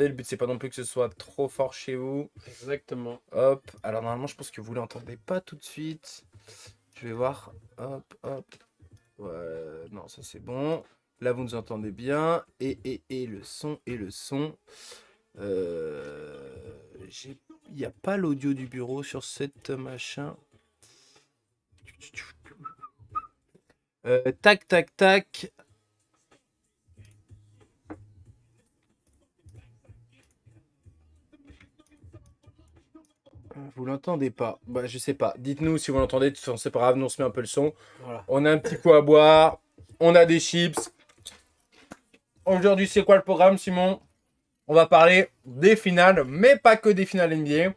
Le but, c'est pas non plus que ce soit trop fort chez vous. Exactement. Hop. Alors, normalement, je pense que vous l'entendez pas tout de suite. Je vais voir. Hop, hop. Ouais, non, ça c'est bon. Là, vous nous entendez bien. Et le son, et le son. Il n'y a pas l'audio du bureau sur cette machin. Tac, tac, tac. Vous l'entendez pas? Bah, je sais pas. Dites-nous si vous l'entendez. De toute façon, c'est pas grave. Nous, on se met un peu le son. Voilà. On a un petit coup à boire. On a des chips. Aujourd'hui, c'est quoi le programme, Simon? On va parler des finales, mais pas que des finales NBA.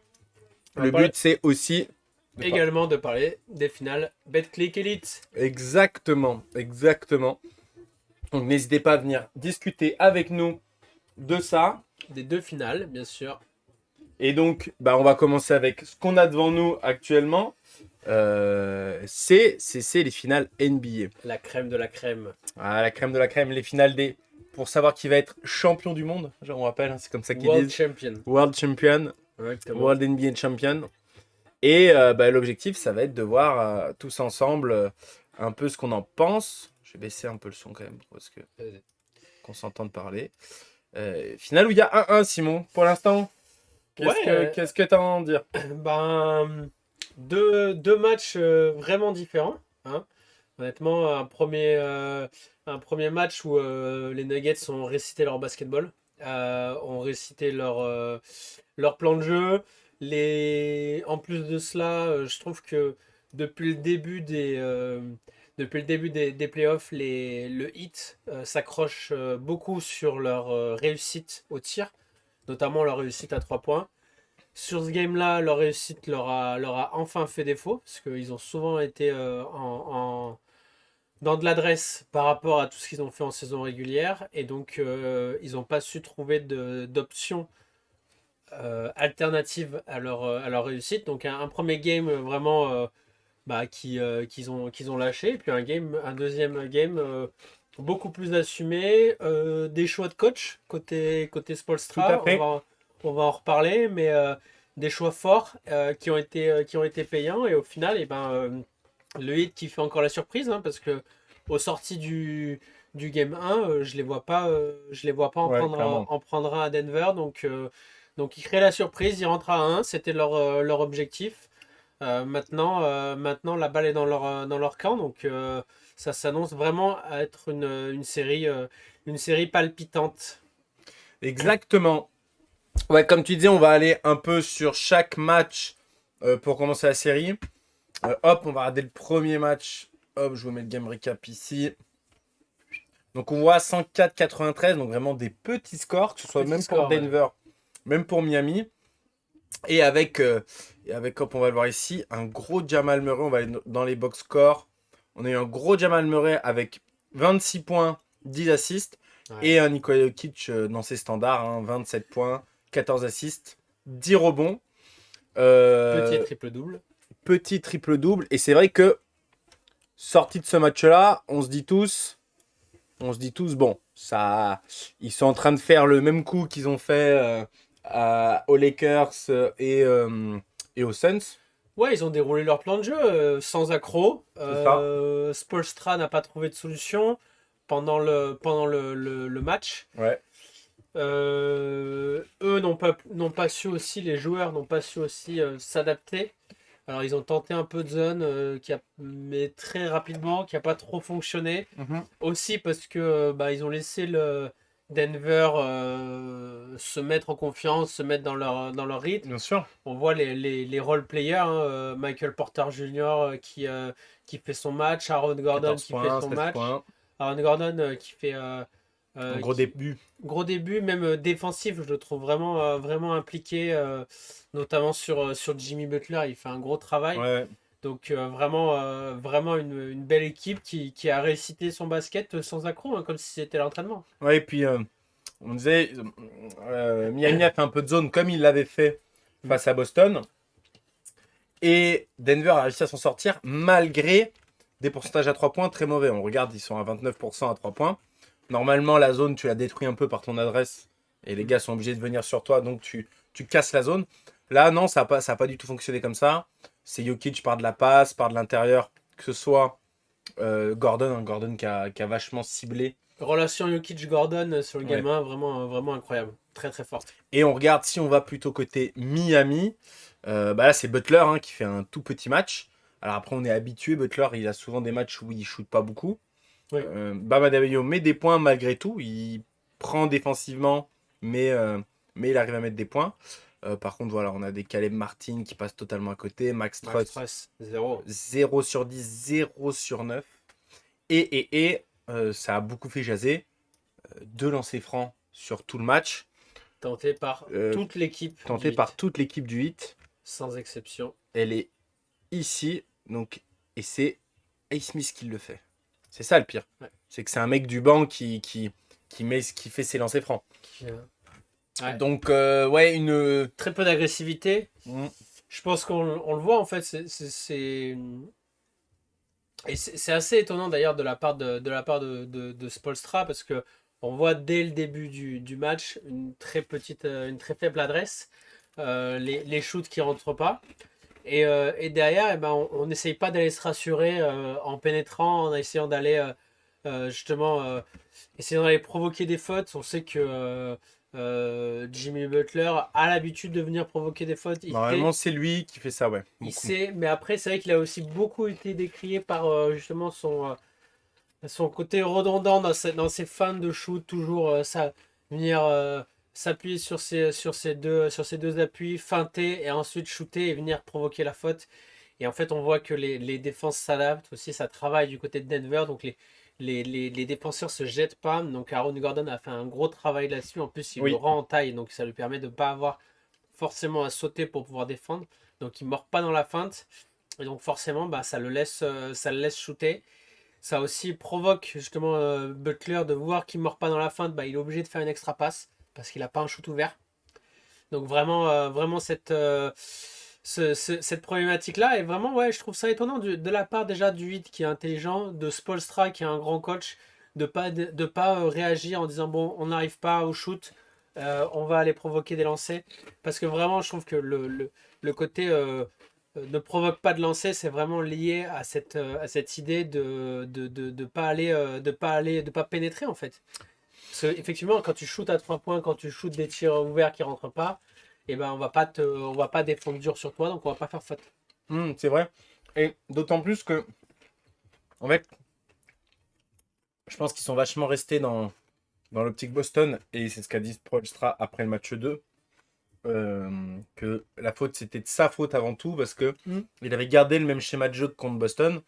Le but, c'est aussi... Également de parler des finales BetClick Elite. Exactement, exactement. Donc, n'hésitez pas à venir discuter avec nous de ça. Des 2 finales, bien sûr. Et donc, bah, on va commencer avec ce qu'on a devant nous actuellement. C'est les finales NBA. La crème de la crème. Ah, la crème de la crème, les finales des... Pour savoir qui va être champion du monde, genre on rappelle, hein, c'est comme ça qu'ils World disent. Champion. World Champion. Exactement. World NBA Champion. Et bah, l'objectif, ça va être de voir tous ensemble un peu ce qu'on en pense. Je vais baisser un peu le son quand même, parce que qu'on s'entende parler. Finale où il y a 1-1, Simon, pour l'instant. Qu'est-ce que tu as à en dire? Ben, deux matchs vraiment différents. Hein. Honnêtement, un premier match où les Nuggets ont récité leur basketball, ont récité leur plan de jeu. En plus de cela, je trouve que depuis le début des playoffs, le Heat s'accroche beaucoup sur leur réussite au tir, notamment leur réussite à 3 points. Sur ce game-là, leur réussite leur a enfin fait défaut, parce qu'ils ont souvent été dans de l'adresse par rapport à tout ce qu'ils ont fait en saison régulière, et donc ils n'ont pas su trouver d'options alternatives à leur réussite. Donc un premier game vraiment qu'ils ont lâché, et puis un deuxième game beaucoup plus assumé, des choix de coach côté Tout à Spoelstra, fait. on va en reparler, mais des choix forts qui ont été payants, et au final, le hit qui fait encore la surprise, hein, parce que au sorti du game 1, je les vois pas Ouais, clairement. en prendre un à Denver, donc ils créent la surprise, ils rentrent à 1, c'était leur objectif. Maintenant, la balle est dans leur camp, donc ça s'annonce vraiment à être une série palpitante. Exactement. Ouais, comme tu disais, on va aller un peu sur chaque match pour commencer la série. Hop, on va regarder le premier match. Hop, je vous mets le game recap ici. Donc on voit 104-93, donc vraiment des petits scores, que ce soit Petit même score, pour Denver, même pour Miami. Et avec, hop, on va le voir ici, un gros Jamal Murray. On va aller dans les box scores. On a eu un gros Jamal Murray avec 26 points, 10 assists. ouais. Et un Nikola Jokic dans ses standards, hein, 27 points, 14 assists, 10 rebonds. Petit triple-double. Petit triple-double. Et c'est vrai que, sorti de ce match-là, on se dit tous, bon, ça, ils sont en train de faire le même coup qu'ils ont fait aux Lakers et aux Suns. Ouais, ils ont déroulé leur plan de jeu sans accroc. C'est ça. Spoelstra n'a pas trouvé de solution pendant le match. Ouais. Eux n'ont pas su aussi, les joueurs n'ont pas su aussi s'adapter. Alors ils ont tenté un peu de zone, mais très rapidement, qui n'a pas trop fonctionné. Mhm. Aussi parce que ils ont laissé le Denver se mettre en confiance, se mettre dans leur rythme. Bien sûr. On voit les role players, hein, Michael Porter Jr. Qui fait son match, Aaron Gordon 14 qui fait points, son 16 match. points. Aaron Gordon qui fait Un gros début. gros début, même défensif, je le trouve vraiment impliqué, notamment sur Jimmy Butler, il fait un gros travail. Ouais. Donc vraiment une belle équipe qui a récité son basket sans accroc, hein, comme si c'était l'entraînement. Ouais, et puis on disait, Miami a fait un peu de zone comme il l'avait fait face à Boston. Et Denver a réussi à s'en sortir malgré des pourcentages à 3 points très mauvais. On regarde, ils sont à 29% à 3 points. Normalement, la zone, tu la détruis un peu par ton adresse Et les gars sont obligés de venir sur toi, donc tu casses la zone. Là, non, ça a pas du tout fonctionné comme ça. C'est Jokic par de la passe, par de l'intérieur, que ce soit Gordon, hein, Gordon qui a vachement ciblé. Relation Jokic-Gordon sur le Ouais. game 1, vraiment, vraiment incroyable. Très très forte. Et on regarde si on va plutôt côté Miami. Bah là, c'est Butler hein, qui fait un tout petit match. Alors après, on est habitué. Butler, il a souvent des matchs où il shoot pas beaucoup. Oui. Bam Adebayo met des points malgré tout. Il prend défensivement, mais il arrive à mettre des points. Par contre, voilà, on a des Caleb Martin qui passent totalement à côté. Max Max Strus, Stress, 0. 0 sur 10, 0 sur 9. Ça a beaucoup fait jaser. 2 lancers francs sur tout le match. Tenté par Euh, toute l'équipe. Tenté du par Heat, toute l'équipe du 8. sans exception. Elle est ici. Donc, et c'est Ace Smith qui le fait. C'est ça le pire. Ouais. C'est que c'est un mec du banc qui fait ses lancers francs. Ouais. Donc, ouais, une. Très peu d'agressivité. Mm. Je pense qu'on le voit en fait. Et c'est assez étonnant d'ailleurs de Spoelstra parce que on voit dès le début du match une une très faible adresse, les shoots qui rentrent pas. Et derrière, eh ben, on n'essaye pas d'aller se rassurer en pénétrant, en essayant d'aller justement essayant d'aller provoquer des fautes. On sait que Jimmy Butler a l'habitude de venir provoquer des fautes. Normalement, c'est lui qui fait ça, ouais. Il Beaucoup. sait, mais après, c'est vrai qu'il a aussi beaucoup été décrié par justement son côté redondant dans ses feintes de shoot, toujours venir s'appuyer sur ses deux appuis, feinter et ensuite shooter et venir provoquer la faute. Et en fait, on voit que les défenses s'adaptent aussi, ça travaille du côté de Denver, donc les défenseurs se jettent pas. Donc Aaron Gordon a fait un gros travail là-dessus. En plus, il Oui. le rend en taille, donc ça lui permet de ne pas avoir forcément à sauter pour pouvoir défendre. Donc il ne mord pas dans la feinte. Et donc forcément, bah, ça le laisse shooter. Ça aussi provoque justement Butler de voir qu'il ne mord pas dans la feinte. Bah, il est obligé de faire une extra passe parce qu'il n'a pas un shoot ouvert. Donc vraiment cette problématique-là. Et vraiment, ouais, je trouve ça étonnant de la part déjà du 8 qui est intelligent, de Spoelstra qui est un grand coach, de pas réagir en disant bon, on n'arrive pas au shoot, on va aller provoquer des lancers. Parce que vraiment, je trouve que le côté ne provoque pas de lancer, c'est vraiment lié à cette idée de pas aller, de pas pénétrer en fait. Parce que, effectivement, quand tu shootes à 3 points, quand tu shootes des tirs ouverts qui rentrent pas, et ben on va pas défendre dur sur toi, donc on va pas faire faute. C'est vrai. Et d'autant plus que, en fait, je pense qu'ils sont vachement restés dans l'optique Boston. Et c'est ce qu'a dit Spoelstra après le match 2. Que la faute, c'était de sa faute avant tout. Parce que il avait gardé le même schéma de jeu que contre Boston.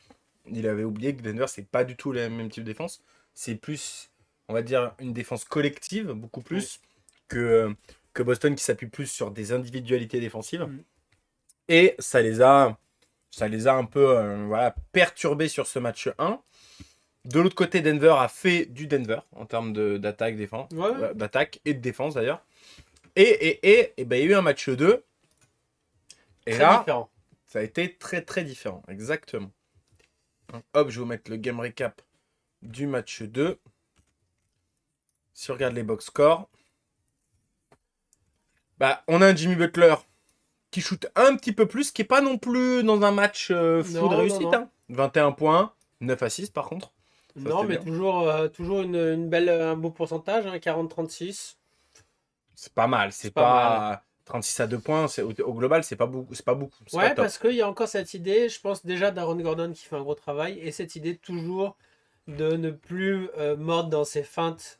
Il avait oublié que Denver, c'est pas du tout le même type de défense. C'est plus, on va dire, une défense collective, beaucoup plus que Boston qui s'appuie plus sur des individualités défensives. Mm. Et ça les a un peu voilà, perturbés sur ce match 1. De l'autre côté, Denver a fait du Denver en termes d'attaque, défense, Ouais. d'attaque et de défense d'ailleurs. Et ben, il y a eu un match 2. Et Très là, différent. ça a été très très différent. Exactement. Hop, je vais vous mettre le game recap du match 2. Si on regarde les box scores, bah, on a un Jimmy Butler qui shoot un petit peu plus, qui est pas non plus dans un match fou de réussite. Non. Hein. 21 points, 9 assists par contre. Ça, Non, c'était mais bien. toujours une belle, un beau pourcentage, hein, 40-36. C'est pas mal. C'est C'est pas mal. pas 36 à 2 points. Au global, c'est pas beaucoup. C'est pas beaucoup. C'est pas Ouais, top. parce qu'il y a encore cette idée, je pense déjà d'Aaron Gordon qui fait un gros travail, et cette idée toujours de ne plus mordre dans ses feintes.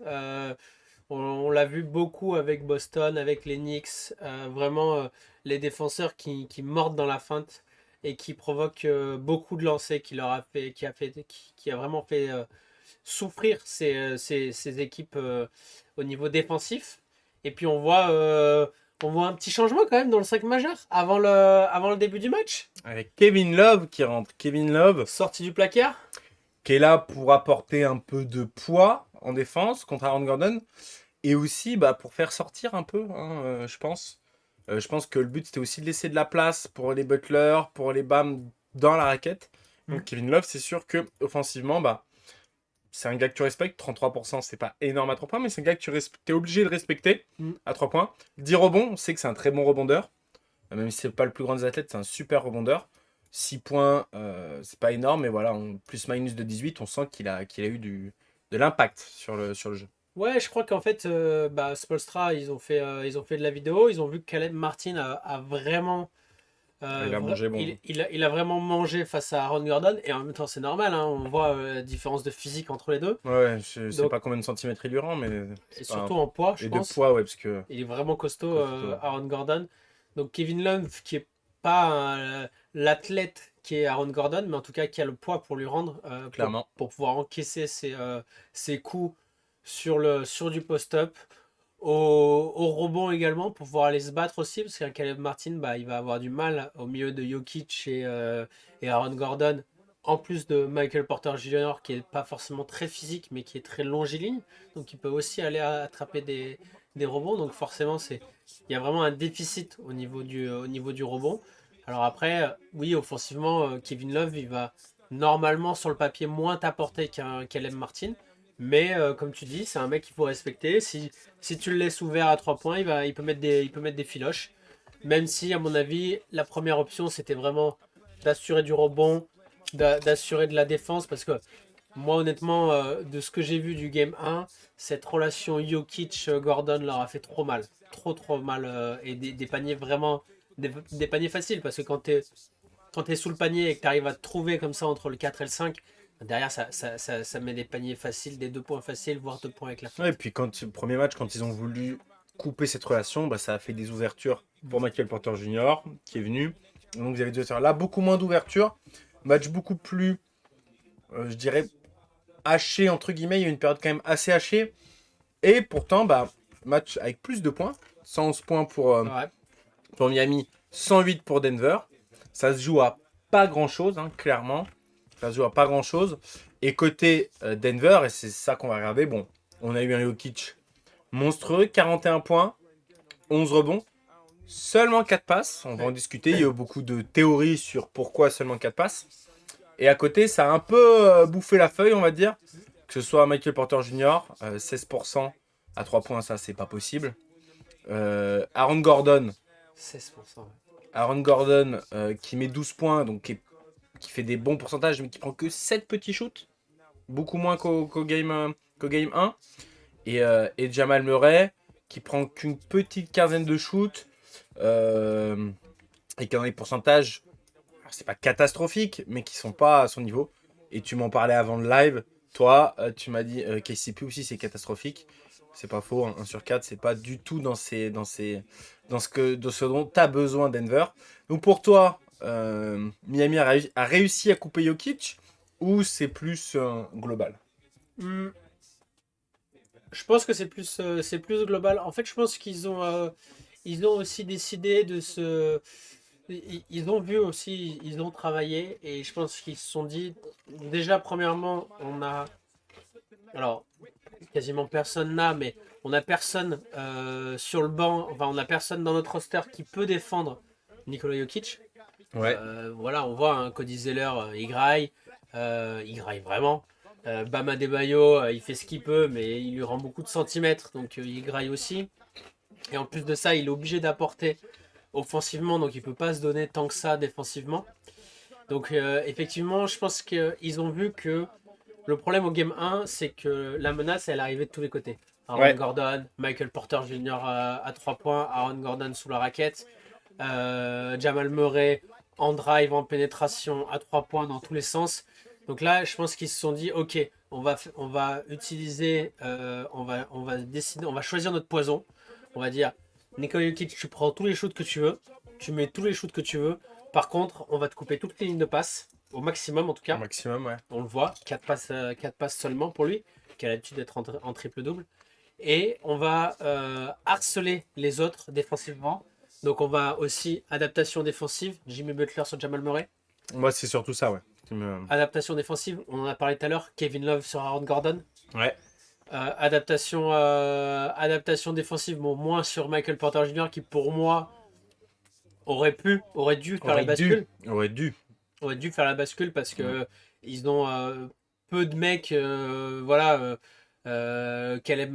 On l'a vu beaucoup avec Boston, avec les Knicks, vraiment les défenseurs qui mordent dans la feinte et qui provoquent beaucoup de lancers, qui a vraiment fait souffrir ces équipes au niveau défensif. Et puis on voit un petit changement quand même dans le 5 majeur avant le début du match. Avec Kevin Love qui rentre. Kevin Love Sorti du placard. qui est là pour apporter un peu de poids en défense contre Aaron Gordon. Et aussi bah, pour faire sortir un peu, hein, je pense. Je pense que le but c'était aussi de laisser de la place pour les Butler, pour les Bam dans la raquette. Donc Kevin Love, c'est sûr que offensivement, bah, c'est un gars que tu respectes. 33%, c'est pas énorme à 3 points, mais c'est un gars que t'es obligé de respecter à 3 points. 10 rebonds, on sait que c'est un très bon rebondeur. Même si c'est pas le plus grand des athlètes, c'est un super rebondeur. 6 points, c'est pas énorme, mais voilà, plus-minus de 18, on sent qu'il a eu de l'impact sur le jeu. Ouais, je crois qu'en fait, Spoelstra, ils ont fait de la vidéo, ils ont vu que Caleb Martin a vraiment, Il a mangé bon. il a vraiment mangé face à Aaron Gordon, et en même temps, c'est normal, hein, on voit la différence de physique entre les deux. Ouais, je sais Donc, pas combien de centimètres il lui rend, mais et c'est pas surtout en poids, je Et de pense. poids, ouais, parce que Il est vraiment costaud, costaud. Aaron Gordon. Donc, Kevin Love, qui est pas l'athlète qui est Aaron Gordon, mais en tout cas qui a le poids pour lui rendre, Clairement. pour pouvoir encaisser ses coups sur du post-up. Au rebond également, pour pouvoir aller se battre aussi, parce qu'un Caleb Martin, il va avoir du mal au milieu de Jokic et Aaron Gordon, en plus de Michael Porter Jr., qui est pas forcément très physique, mais qui est très longiligne, donc il peut aussi aller attraper des rebonds, donc forcément, il y a vraiment un déficit au niveau du rebond. Alors après, oui, offensivement, Kevin Love, il va normalement sur le papier moins t'apporter qu'un Caleb Martin, mais comme tu dis, c'est un mec qu'il faut respecter. Si tu le laisses ouvert à 3 points, il peut mettre des filoches. Même si, à mon avis, la première option, c'était vraiment d'assurer du rebond, d'assurer de la défense. Parce que moi, honnêtement, de ce que j'ai vu du Game 1, cette relation Jokic-Gordon leur a fait trop mal. Trop mal. Et des paniers vraiment... des paniers faciles. Parce que quand tu es sous le panier et que tu arrives à te trouver comme ça entre le 4 et le 5, derrière, ça met des paniers faciles, des 2 points faciles, voire 2 points avec la fin. Ouais, et puis le premier match, quand ils ont voulu couper cette relation, bah, ça a fait des ouvertures pour Michael Porter Jr. qui est venu. Donc vous avez dû faire là beaucoup moins d'ouverture. Match beaucoup plus, je dirais, haché, entre guillemets. Il y a eu une période quand même assez hachée. Et pourtant, bah, match avec plus de points. 111 points Ouais. pour Miami, 108 pour Denver. Ça se joue à pas grand-chose, hein, clairement. Ça se joue à pas grand-chose. Et côté Denver, et c'est ça qu'on va regarder, bon, on a eu un Jokic monstrueux, 41 points, 11 rebonds, seulement 4 passes. On va en discuter, il y a eu beaucoup de théories sur pourquoi seulement 4 passes. Et à côté, ça a un peu bouffé la feuille, on va dire. Que ce soit Michael Porter Jr., 16% à 3 points, ça c'est pas possible. Aaron Gordon, 16%. qui met 12 points, donc qui fait des bons pourcentages, mais qui prend que 7 petits shoots. Beaucoup moins qu'au game 1. Et Jamal Murray, qui prend qu'une petite quinzaine de shoots. Et qui a des pourcentages, alors, c'est pas catastrophique, mais qui sont pas à son niveau. Et tu m'en parlais avant le live. Toi, tu m'as dit KCP aussi, c'est catastrophique. C'est pas faux, 1 sur 4, c'est pas du tout dans ce dont tu as besoin Denver. Donc pour toi, Miami a réussi à couper Jokic ou c'est plus global? Hmm, Je pense que c'est plus global. En fait, je pense ils ont aussi décidé de se. Ils ont vu aussi, ils ont travaillé et je pense qu'ils se sont dit, déjà, premièrement, on a. Alors, quasiment personne n'a, mais on a personne sur le banc, enfin, on a personne dans notre roster qui peut défendre Nikola Jokic. Ouais. Voilà, on voit Cody Zeller, il graille vraiment. Bam Adebayo, il fait ce qu'il peut, mais il lui rend beaucoup de centimètres, donc il graille aussi. Et en plus de ça, il est obligé d'apporter offensivement, donc il peut pas se donner tant que ça défensivement. Donc effectivement, je pense qu'ils ont vu que le problème au Game 1, c'est que la menace, elle arrivait de tous les côtés. Aaron Ouais. Gordon, Michael Porter Jr. À 3 points, Aaron Gordon sous la raquette, Jamal Murray en drive, en pénétration, à 3 points dans tous les sens. Donc là, je pense qu'ils se sont dit, ok, on va utiliser, on va décider, on va choisir notre poison. On va dire, Nikola Jokic, tu prends tous les shoots que tu veux, tu mets tous les shoots que tu veux. Par contre, on va te couper toutes les lignes de passe, au maximum en tout Au cas. maximum, ouais. On le voit, 4 passes seulement pour lui, qui a l'habitude d'être en triple-double. Et on va harceler les autres défensivement. Donc on va aussi, adaptation défensive, Jimmy Butler sur Jamal Murray. Moi, c'est surtout ça, ouais. Adaptation défensive, on en a parlé tout à l'heure, Kevin Love sur Aaron Gordon. Ouais. Adaptation défensive, bon, moins sur Michael Porter Jr. qui pour moi aurait dû faire la bascule. Aurait dû. Aurait dû faire la bascule parce que ils ont peu de mecs, voilà, Caleb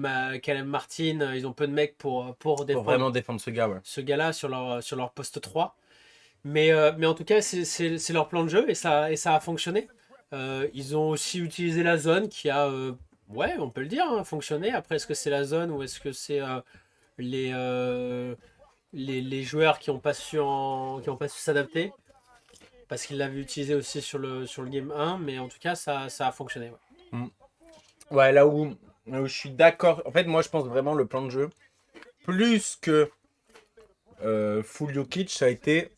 Martin, ils ont peu de mecs pour Pour défendre vraiment défendre ce gars, ouais. ce gars-là sur leur poste 3. Mais en tout cas, c'est leur plan de jeu et ça a fonctionné. Ils ont aussi utilisé la zone qui a, ouais, on peut le dire, hein, fonctionné. Après, est-ce que c'est la zone ou est-ce que c'est les, euh, les joueurs qui ont pas su s'adapter? Parce qu'ils l'avaient utilisé aussi sur le game 1, mais en tout cas, ça a fonctionné. Ouais. Mm. Ouais, là où je suis d'accord. En fait, moi, je pense vraiment le plan de jeu, plus que full Jokic, ça a été.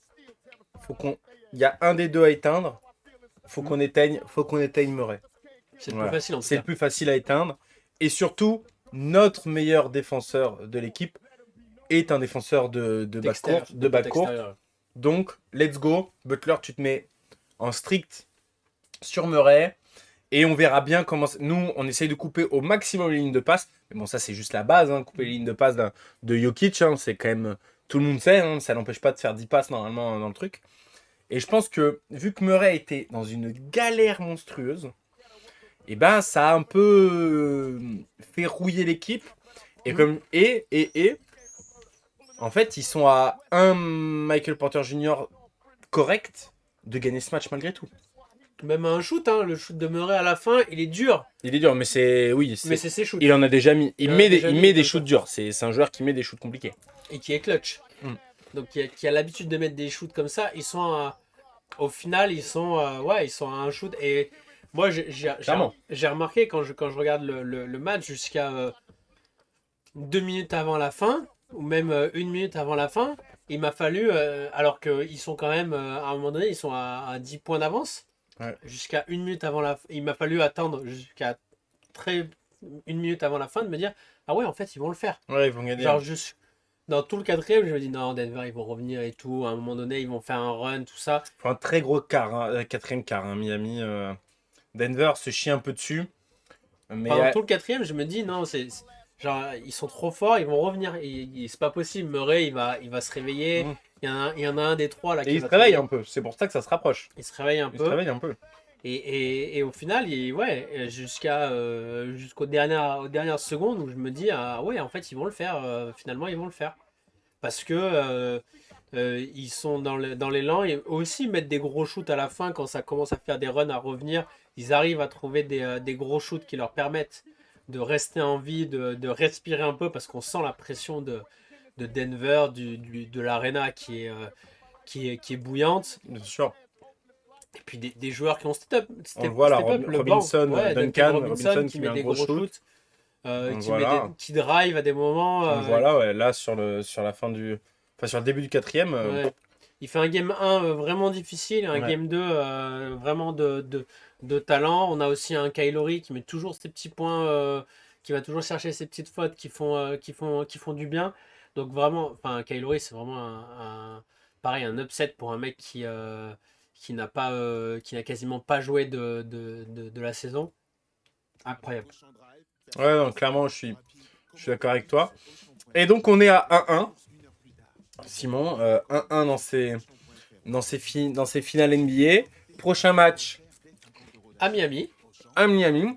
Faut qu'on. Il y a un des deux à éteindre. Faut qu'on éteigne Murray. C'est le plus Voilà. facile en tout C'est le cas. plus facile à éteindre. Et surtout, notre meilleur défenseur de l'équipe est un défenseur de balle D'extérieur, courte. de De pote balle courte. extérieur. Donc, let's go. Butler, tu te mets en strict sur Murray. Et on verra bien comment. Nous, on essaye de couper au maximum les lignes de passe. Mais bon, ça, c'est juste la base. Hein, couper les lignes de passe de Jokic. Hein, c'est quand même. Tout le monde sait. Hein, ça n'empêche pas de faire 10 passes normalement dans le truc. Et je pense que, vu que Murray était dans une galère monstrueuse, et ben, ça a un peu fait rouiller l'équipe. Et comme. En fait, ils sont à un Michael Porter Jr. correct de gagner ce match malgré tout. Même un shoot, hein, le shoot de Murray à la fin, il est dur. Il est dur, mais c'est. Oui, Mais c'est ses shoots. il en a déjà mis. Il en a déjà Il mis, met il des donne shoots pas. durs. C'est un joueur qui met des shoots compliqués. Et qui est clutch. Mm. Donc qui a l'habitude de mettre des shoots comme ça. Ils sont au final, ouais, ils sont à un shoot. Et moi, Clairement. j'ai remarqué quand je regarde le match jusqu'à 2 minutes avant la fin, ou même 1 minute avant la fin, il m'a fallu, alors qu'ils sont quand même, à un moment donné, ils sont à 10 points d'avance, Ouais. jusqu'à 1 minute avant la fin, il m'a fallu attendre jusqu'à très 1 minute avant la fin de me dire, ah ouais, en fait, ils vont le faire. Ouais, ils vont gagner. Genre, juste dans tout le quatrième, je me dis, non, Denver, ils vont revenir et tout, à un moment donné, ils vont faire un run, tout ça. Il faut un très gros quart, hein, quatrième quart. Hein, Miami. Denver se chie un peu dessus. Mais Pendant tout le quatrième, je me dis, non, genre, ils sont trop forts, ils vont revenir. C'est pas possible. Murray, il va se réveiller. Mm. Il y en a un des trois là Et qui il se va réveille tomber. un peu. C'est pour ça que ça se rapproche. Il se réveille un Il se peu. réveille un peu. Et au final, ouais, jusqu'aux dernières secondes où je me dis, ah ouais, en fait, ils vont le faire. Finalement, ils vont le faire. Parce que ils sont dans l'élan et aussi mettre des gros shoots à la fin quand ça commence à faire des runs à revenir. Ils arrivent à trouver des gros shoots qui leur permettent de rester en vie, de respirer un peu parce qu'on sent la pression de Denver, de l'arena qui est bouillante. Bien sûr. Et puis des joueurs qui ont On le voit là, step up le banc. Robinson, Ouais, Duncan Robinson qui met un des gros gros shoot. shoots, On le voit là. qui drive à des moments. On le voit là, ouais, là sur la fin du. Enfin, sur le début du quatrième. Ouais. Il fait un game 1 vraiment difficile et un Ouais. game 2 vraiment de talent. On a aussi un Kylori qui met toujours ses petits points, qui va toujours chercher ses petites fautes qui font du bien. Donc vraiment, enfin, Kylori, c'est vraiment pareil, un upset pour un mec qui qui n'a quasiment pas joué de la saison. Incroyable. Ouais, non, clairement, je suis d'accord avec toi. Et donc, on est à 1-1. Simon, 1-1 dans ses finales NBA. Prochain match À Miami, à Miami.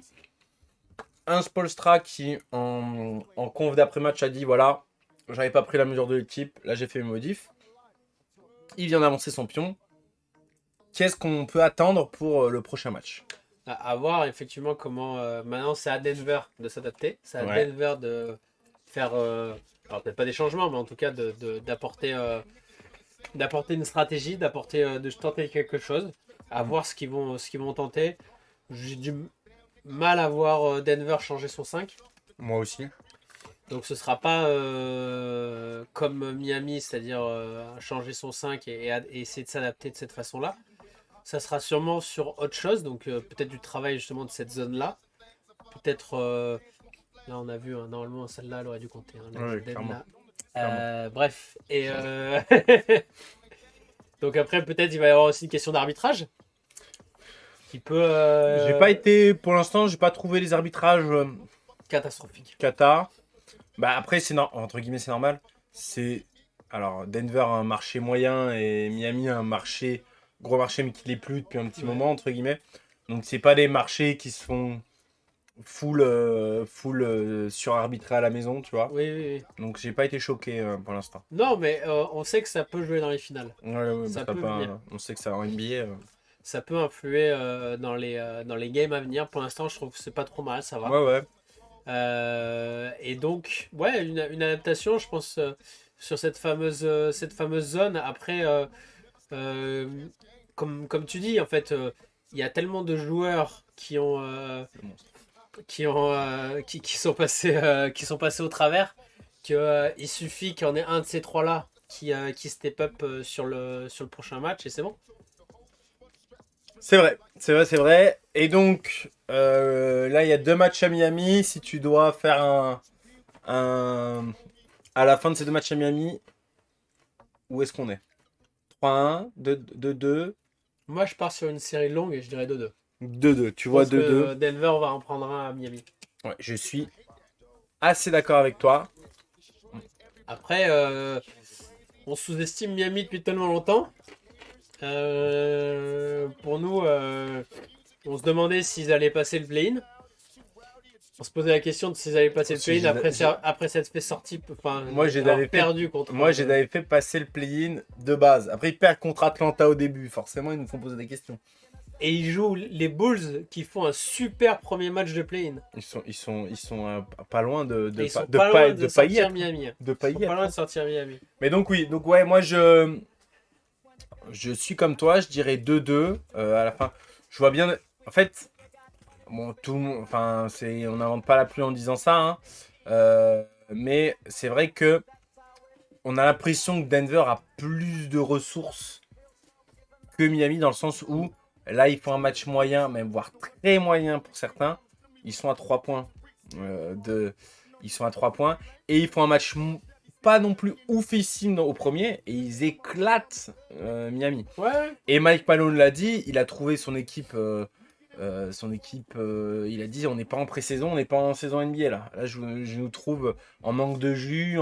Un Spolstra qui, en conf d'après-match, a dit voilà, j'avais pas pris la mesure de l'équipe, là j'ai fait mes modifs. Il vient d'annoncer son pion. Qu'est-ce qu'on peut attendre pour le prochain match? à voir effectivement comment. Maintenant, c'est à Denver de s'adapter. C'est à Ouais. Denver de faire. Alors, peut-être pas des changements, mais en tout cas d'apporter une stratégie, de tenter quelque chose. À voir ce qu'ils vont tenter. J'ai du mal à voir Denver changer son 5. Moi aussi. Donc ce sera pas comme Miami, c'est-à-dire changer son 5 et essayer de s'adapter de cette façon-là. Ça sera sûrement sur autre chose, donc peut-être du travail justement de cette zone-là. Peut-être, là on a vu, hein, normalement celle-là elle aurait dû compter. Hein, la Ouais, Jordan, clairement. bref, et donc après peut-être il va y avoir aussi une question d'arbitrage qui peut J'ai pas été, pour l'instant, j'ai pas trouvé les arbitrages catastrophique. Qatar. Bah après, entre guillemets, c'est normal. Alors, Denver a un marché moyen et Miami a un gros marché, mais qui l'est plus depuis un petit Ouais. moment, entre guillemets. Donc c'est pas des marchés qui se font full surarbitrer à la maison, tu vois. Oui, oui, oui. Donc j'ai pas été choqué pour l'instant. Non, mais on sait que ça peut jouer dans les finales. Ouais, bah, Ça peut venir. on sait que ça en NBA. Ça peut influer dans les games à venir. Pour l'instant, je trouve que c'est pas trop mal, ça va. Ouais, ouais. Et donc, ouais, une adaptation, je pense, sur cette fameuse zone. Après, comme tu dis, en fait, il y a tellement de joueurs qui sont passés au travers que, il suffit qu'il y en ait un de ces trois-là qui step up sur le prochain match et c'est bon. C'est vrai, c'est vrai, c'est vrai. Et donc, là, il y a 2 matchs à Miami. Si tu dois faire un... À la fin de ces 2 matchs à Miami, où est-ce qu'on est? 3-1, 2-2, Moi, je pars sur une série longue et je dirais 2-2. 2-2. Tu Je vois pense 2-2. que Denver va en prendre un à Miami. Ouais, je suis assez d'accord avec toi. Après, on sous-estime Miami depuis tellement longtemps. Pour nous, on se demandait s'ils allaient passer le play-in. On se posait la question de s'ils allaient passer le Si, play-in après s'être fait sortir, enfin, Moi, j'ai avoir d'avais fait, perdu contre. moi, j'ai d'avais fait passer le play-in de base. Après, ils perdent contre Atlanta au début. Forcément, ils nous font poser des questions. Et ils jouent les Bulls qui font un super premier match de play-in. Ils sont pas loin Et ils sont pas loin de sortir Miami. De Ils pas sont y pas être. loin de sortir Miami. Mais donc oui, donc ouais, moi je suis comme toi, je dirais 2-2 à la fin. Je vois bien, en fait, bon, tout le monde, enfin, on n'invente pas la pluie en disant ça, hein. Mais c'est vrai que on a l'impression que Denver a plus de ressources que Miami dans le sens où là, ils font un match moyen, même voire très moyen pour certains. Ils sont à 3 points ils sont à 3 points et ils font un match pas non plus oufissime au premier et ils éclatent Miami. Ouais. Et Mike Malone l'a dit, il a trouvé son équipe. Il a dit on n'est pas en pré-saison, on n'est pas en saison NBA là. Là, je nous trouve en manque de jus,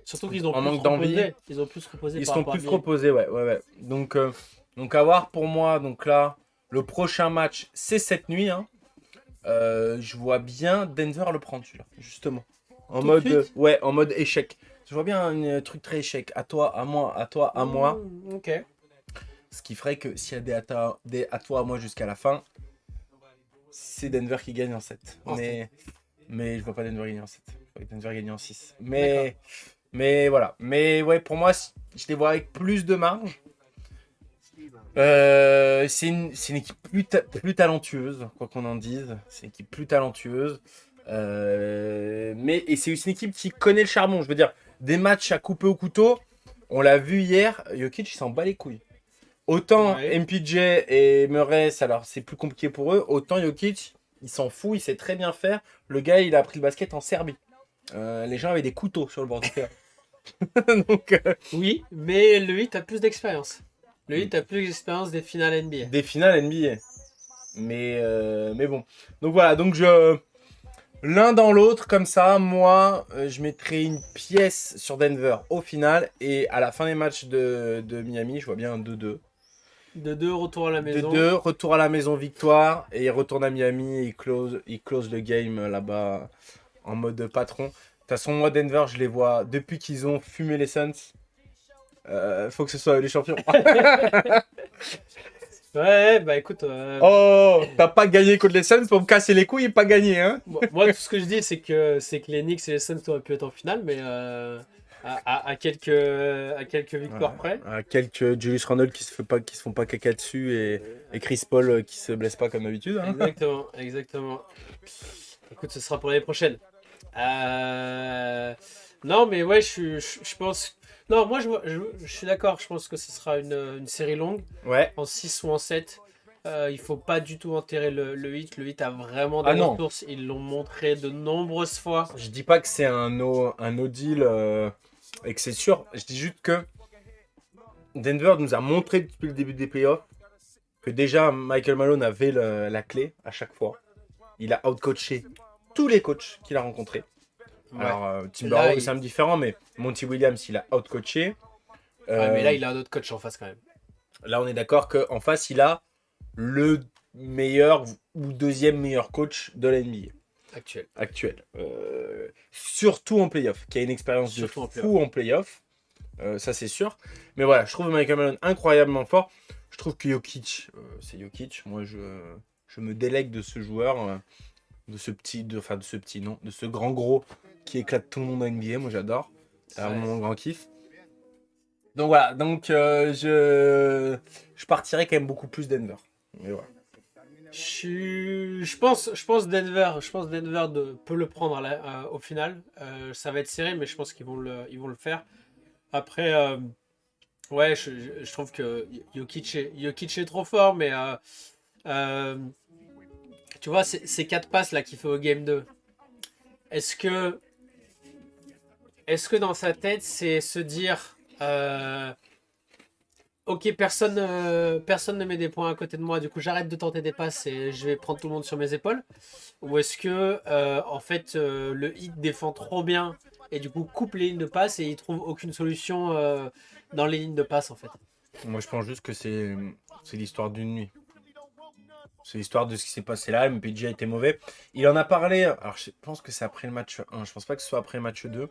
Surtout qu'ils ont en plus manque d'envie. reposé. Ils ont plus reposé Ils par sont rapport à plus Miami. reposés, ouais, ouais, ouais. Donc à voir pour moi. Donc là, le prochain match, c'est cette nuit, hein. Je vois bien Denver le prendre celui-là, justement. En Tout de mode, suite. ouais, en mode échec. Je vois bien un truc très échec. À toi, à moi, à toi, à moi. Ok. Ce qui ferait que s'il y a des à toi, à moi jusqu'à la fin, c'est Denver qui gagne en 7. En Mais je vois pas Denver gagner en 7. Je vois Denver gagner en 6. D'accord. Mais voilà. Mais ouais, pour moi, je les vois avec plus de marge. C'est une équipe plus talentueuse, quoi qu'on en dise. C'est une équipe plus talentueuse. Et c'est une équipe qui connaît le charbon. Je veux dire, des matchs à couper au couteau, on l'a vu hier, Jokic il s'en bat les couilles. Autant Ouais. MPJ et Murray, alors c'est plus compliqué pour eux, autant Jokic, il s'en fout, il sait très bien faire. Le gars, il a appris le basket en Serbie. Les gens avaient des couteaux sur le bord du terrain. Donc, Oui, mais lui, t'as plus d'expérience. Lui, t'as plus d'expérience des finales NBA. des finales NBA. Mais bon. Donc voilà, l'un dans l'autre, comme ça, moi, je mettrai une pièce sur Denver au final. Et à la fin des matchs de Miami, je vois bien un 2-2. De deux retours à la maison. 2-2, retour à la maison, victoire. Et il retourne à Miami et il close le game là-bas en mode patron. De toute façon, moi, Denver, je les vois depuis qu'ils ont fumé les Suns. Faut que ce soit eux les champions. Ouais, bah écoute, Oh, t'as pas gagné contre les Suns pour me casser les couilles et pas gagner, hein? moi tout ce que je dis c'est que les Knicks et les Suns auraient pu être en finale, mais à quelques victoires près. Quelques Julius Randle qui se font pas caca dessus et Chris Paul qui se blesse pas comme d'habitude, hein. Exactement, exactement. Écoute, ce sera pour l'année prochaine. Non, mais ouais, je pense. Non, moi je suis d'accord, je pense que ce sera une série longue, Ouais. en 6 ou en 7. Il faut pas du tout enterrer le hit. Le hit a vraiment des Ah non. ressources. Ils l'ont montré de nombreuses fois. Je dis pas que c'est un no deal et que c'est sûr. Je dis juste que Denver nous a montré depuis le début des playoffs que déjà Michael Malone avait la clé à chaque fois. Il a outcoaché tous les coachs qu'il a rencontrés. Ouais. Alors, Là, Timberwolves, il- c'est un peu différent, mais Monty Williams, il a outcoaché. Ouais, mais là, il a un autre coach en face quand même. Là, on est d'accord qu'en face, il a le meilleur ou deuxième meilleur coach de la NBA Actuel. actuelle. Surtout en playoff, qui a une expérience de Surtout en fou en playoff. Ça c'est sûr. Mais voilà, je trouve Michael Malone incroyablement fort. Je trouve que Jokic, c'est Jokic. Moi, je me délègue de ce joueur, de ce petit, enfin de ce petit, non, de ce grand gros qui éclate tout le monde en NBA. Moi, j'adore. C'est vraiment mon grand kiff. Donc voilà, donc je partirais quand même beaucoup plus Denver. Mais voilà. Je pense Denver peut le prendre au final. Ça va être serré, mais je pense qu'ils vont le faire. Après, ouais, je trouve que Jokic est trop fort, mais euh, tu vois, ces 4 passes là qu'il fait au game 2, est-ce que, est-ce que dans sa tête, c'est se dire ok, personne ne met des points à côté de moi, du coup j'arrête de tenter des passes et je vais prendre tout le monde sur mes épaules? Ou est-ce que en fait le hit défend trop bien et du coup coupe les lignes de passe et il trouve aucune solution dans les lignes de passe en fait? Moi, je pense juste que c'est l'histoire d'une nuit. C'est l'histoire de ce qui s'est passé là. MPJ a été mauvais. Il en a parlé. Alors, je pense que c'est après le match 1. Je pense pas que ce soit après le match 2.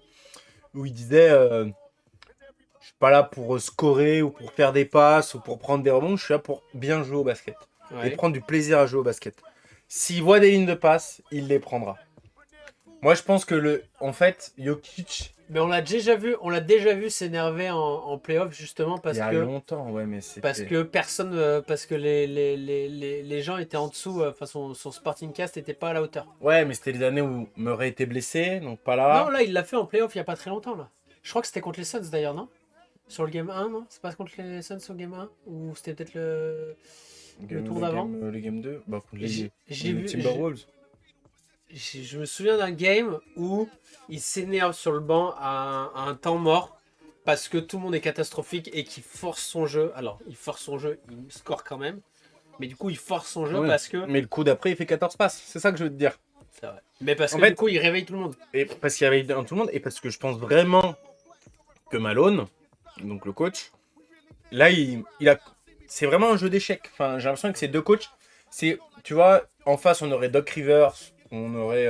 Où il disait je suis pas là pour scorer ou pour faire des passes ou pour prendre des rebonds. Je suis là pour bien jouer au basket. Et Ouais. prendre du plaisir à jouer au basket. S'il voit des lignes de passe, il les prendra. Moi, je pense que en fait, Jokic, Mais on l'a déjà vu s'énerver en playoff justement il y a longtemps, ouais, mais c'était. parce que les gens étaient en dessous, enfin son Sporting Cast n'était pas à la hauteur. Ouais, mais c'était les années où Murray était blessé, donc pas Non, là. là il l'a fait en playoff il y a pas très longtemps là. Je crois que c'était contre les Suns d'ailleurs, non? Sur le game 1, non? C'est pas contre les Suns au game 1? Ou c'était peut-être le tour d'avant? Le game 2, bah, contre J'ai les vu, Timberwolves. je me souviens d'un game où il s'énerve sur le banc à un temps mort parce que tout le monde est catastrophique et qu'il force son jeu. Alors, il force son jeu, il score quand même, mais du coup, il force son jeu Ouais. parce que. Mais le coup d'après, il fait 14 passes. C'est ça que je veux te dire. C'est vrai. Mais parce En que du fait, coup, il réveille tout le monde. et parce qu'il y avait dans tout le monde, et parce que je pense vraiment que Malone, donc le coach, là, c'est vraiment un jeu d'échecs. Enfin, j'ai l'impression que ces deux coachs, tu vois, en face, on aurait Doc Rivers, on aurait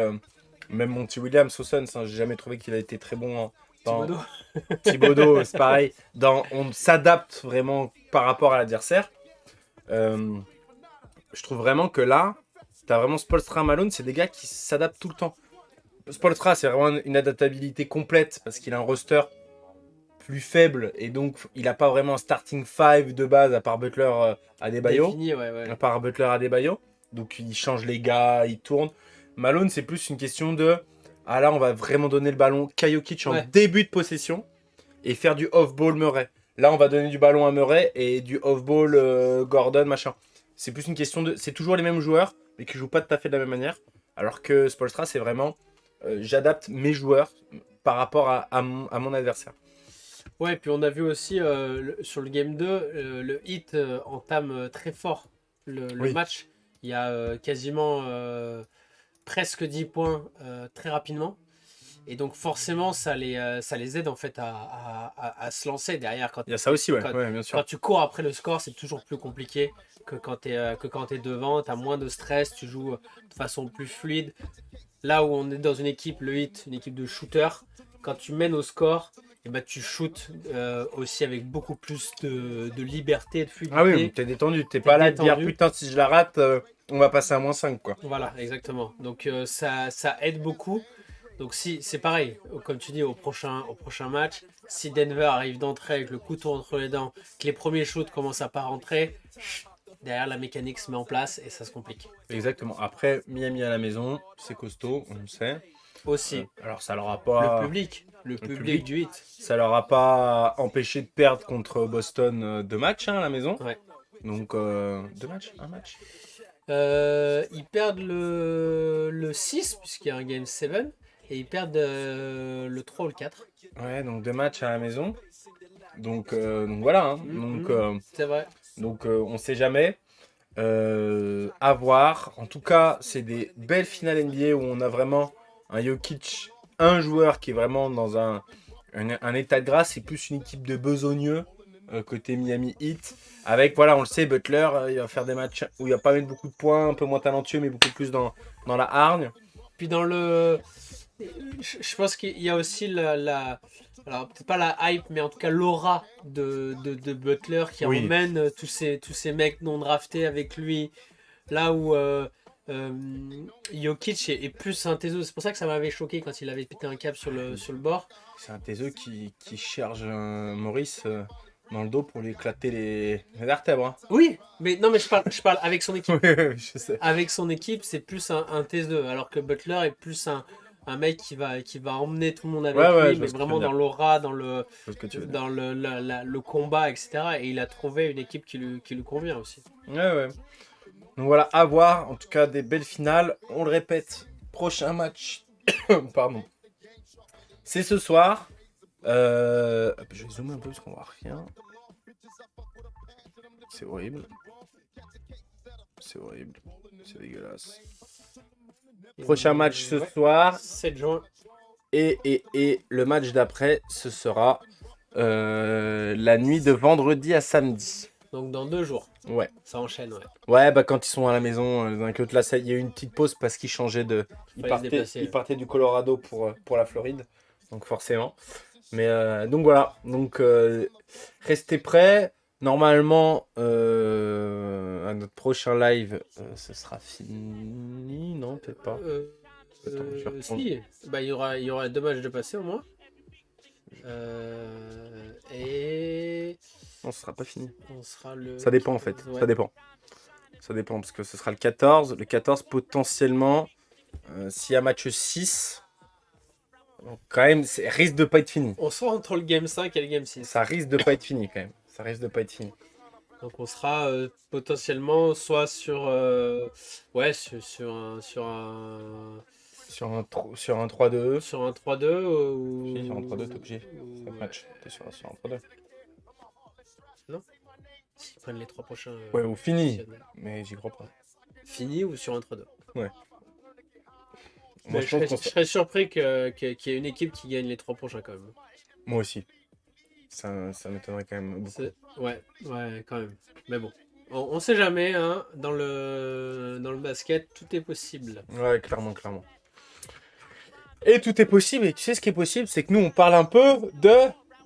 même Monty Williams au Suns. J'ai jamais trouvé qu'il a été très bon dans Thibodeau. Thibodeau, c'est pareil. On s'adapte vraiment par rapport à l'adversaire. Euh, je trouve vraiment que là, t'as vraiment Spoelstra, Malone, c'est des gars qui s'adaptent tout le temps. Spoelstra, c'est vraiment une adaptabilité complète parce qu'il a un roster plus faible et donc il n'a pas vraiment un starting five de base à part Butler Adebayo. Défini, ouais, ouais. À part Butler Adebayo. Donc il change les gars, il tourne. Malone, c'est plus une question de ah là, on va vraiment donner le ballon qu'à Jokic en Ouais. début de possession et faire du off-ball Murray. Là, on va donner du ballon à Murray et du off-ball Gordon, machin. C'est plus une question de. C'est toujours les mêmes joueurs, mais qui jouent pas tout à fait de la même manière. Alors que Spoelstra, c'est vraiment. J'adapte mes joueurs par rapport à mon adversaire. Ouais, puis on a vu aussi sur le game 2, le hit entame très fort le Oui. match. Il y a quasiment presque 10 points très rapidement. Et donc forcément, ça les aide en fait à se lancer derrière. Il y a ça aussi, ouais, Quand, ouais, bien sûr. quand tu cours après le score, c'est toujours plus compliqué que quand tu es devant. Tu as moins de stress, tu joues de façon plus fluide. Là où on est dans une équipe, le hit, une équipe de shooters, quand tu mènes au score, et ben tu shootes aussi avec beaucoup plus de liberté, de Ah oui, fluidité. t'es détendu. T'es T'es pas là de dire détendu. putain, si je la rate, on va passer à -5, quoi. Voilà, exactement. Donc ça aide beaucoup. Donc si c'est pareil, comme tu dis, au prochain match, si Denver arrive d'entrer avec le couteau entre les dents, que les premiers shoots commencent à pas rentrer, derrière la mécanique se met en place et ça se complique. Exactement. Après, Miami à la maison, c'est costaud, on le sait. Aussi, Alors ça leur a pas. le Le public public, du hit. ça leur a pas empêché de perdre contre Boston 2 matchs à la maison. Ouais. Donc 2 matchs, un match. Ils perdent le 6 puisqu'il y a un game 7 et ils perdent le 3 ou le 4. Ouais, donc 2 matchs à la maison. Donc voilà. Hein. C'est vrai. Donc on sait jamais. À voir. En tout cas, c'est des belles finales NBA où on a vraiment un Jokic, un joueur qui est vraiment dans un état de grâce. C'est plus une équipe de besogneux côté Miami Heat. Avec, voilà, on le sait, Butler, il va faire des matchs où il va pas mettre beaucoup de points, un peu moins talentueux, mais beaucoup plus dans la hargne. Puis dans le. Je pense qu'il y a aussi alors peut-être pas la hype, mais en tout cas l'aura de Butler qui Oui. emmène tous ces mecs non draftés avec lui. Là où Jokic est plus un taiseux. C'est pour ça que ça m'avait choqué quand il avait pété un câble sur le bord. C'est un taiseux qui charge Maurice dans le dos pour lui éclater les vertèbres. Hein. Oui, mais non, mais je parle avec son équipe. Oui, je sais. Avec son équipe, c'est plus un taiseux, alors que Butler est plus un mec qui va emmener tout le monde avec Ouais, ouais, lui, je mais vois ce que vraiment tu veux dans l'aura, dans Je vois ce que tu veux dire. dans le combat, etc. Et il a trouvé une équipe qui lui convient aussi. Ouais, ouais. Donc voilà, à voir. En tout cas, des belles finales. On le répète, prochain match. Pardon. C'est ce soir. Je vais zoomer un peu parce qu'on voit rien. C'est horrible. C'est horrible. C'est dégueulasse. Prochain match ce soir. 7 juin. Et le match d'après, ce sera la nuit de vendredi à samedi. Donc dans 2 jours. Ouais. Ça enchaîne, ouais. Ouais, bah quand ils sont à la maison, les uns que l'autre, là, il y a eu une petite pause parce qu'ils changeaient de. Fallait se déplacer. Ils partaient du Colorado pour la Floride. Donc forcément. Mais donc voilà. Donc restez prêts. Normalement, à notre prochain live, ce sera fini. Non, peut-être pas. Attends, je vais reprendre. Si, bah, il y aura 2 matchs de passé au moins. Et Non, ce sera pas fini. on sera le. Ça dépend en fait. Ouais. Ça dépend. Ça dépend parce que ce sera le 14. Le 14, potentiellement, s'il y a match 6, donc, quand même, ça risque de pas être fini. On sera entre le game 5 et le game 6. Ça risque de pas être fini quand même. Ça risque de pas être fini. Donc on sera potentiellement soit sur ouais sur un Sur un 3-2. sur un 3-2 ou Si, sur un 3-2, t'es obligé. ou- 5 matchs. T'es sur un 3-2. s'ils prennent les 3 prochains Ouais, ou fini. nationaux. Mais j'y crois pas. Fini ou sur un 3-2. Moi, Mais je je pense qu'on je serais surpris qu'il y ait une équipe qui gagne les 3 prochains quand même. Moi aussi. Ça m'étonnerait quand même beaucoup. Ouais, quand même. Mais bon, on sait jamais, hein. Dans le basket, tout est possible. Ouais, clairement, clairement. Et tout est possible. Et tu sais ce qui est possible, c'est que nous, on parle un peu de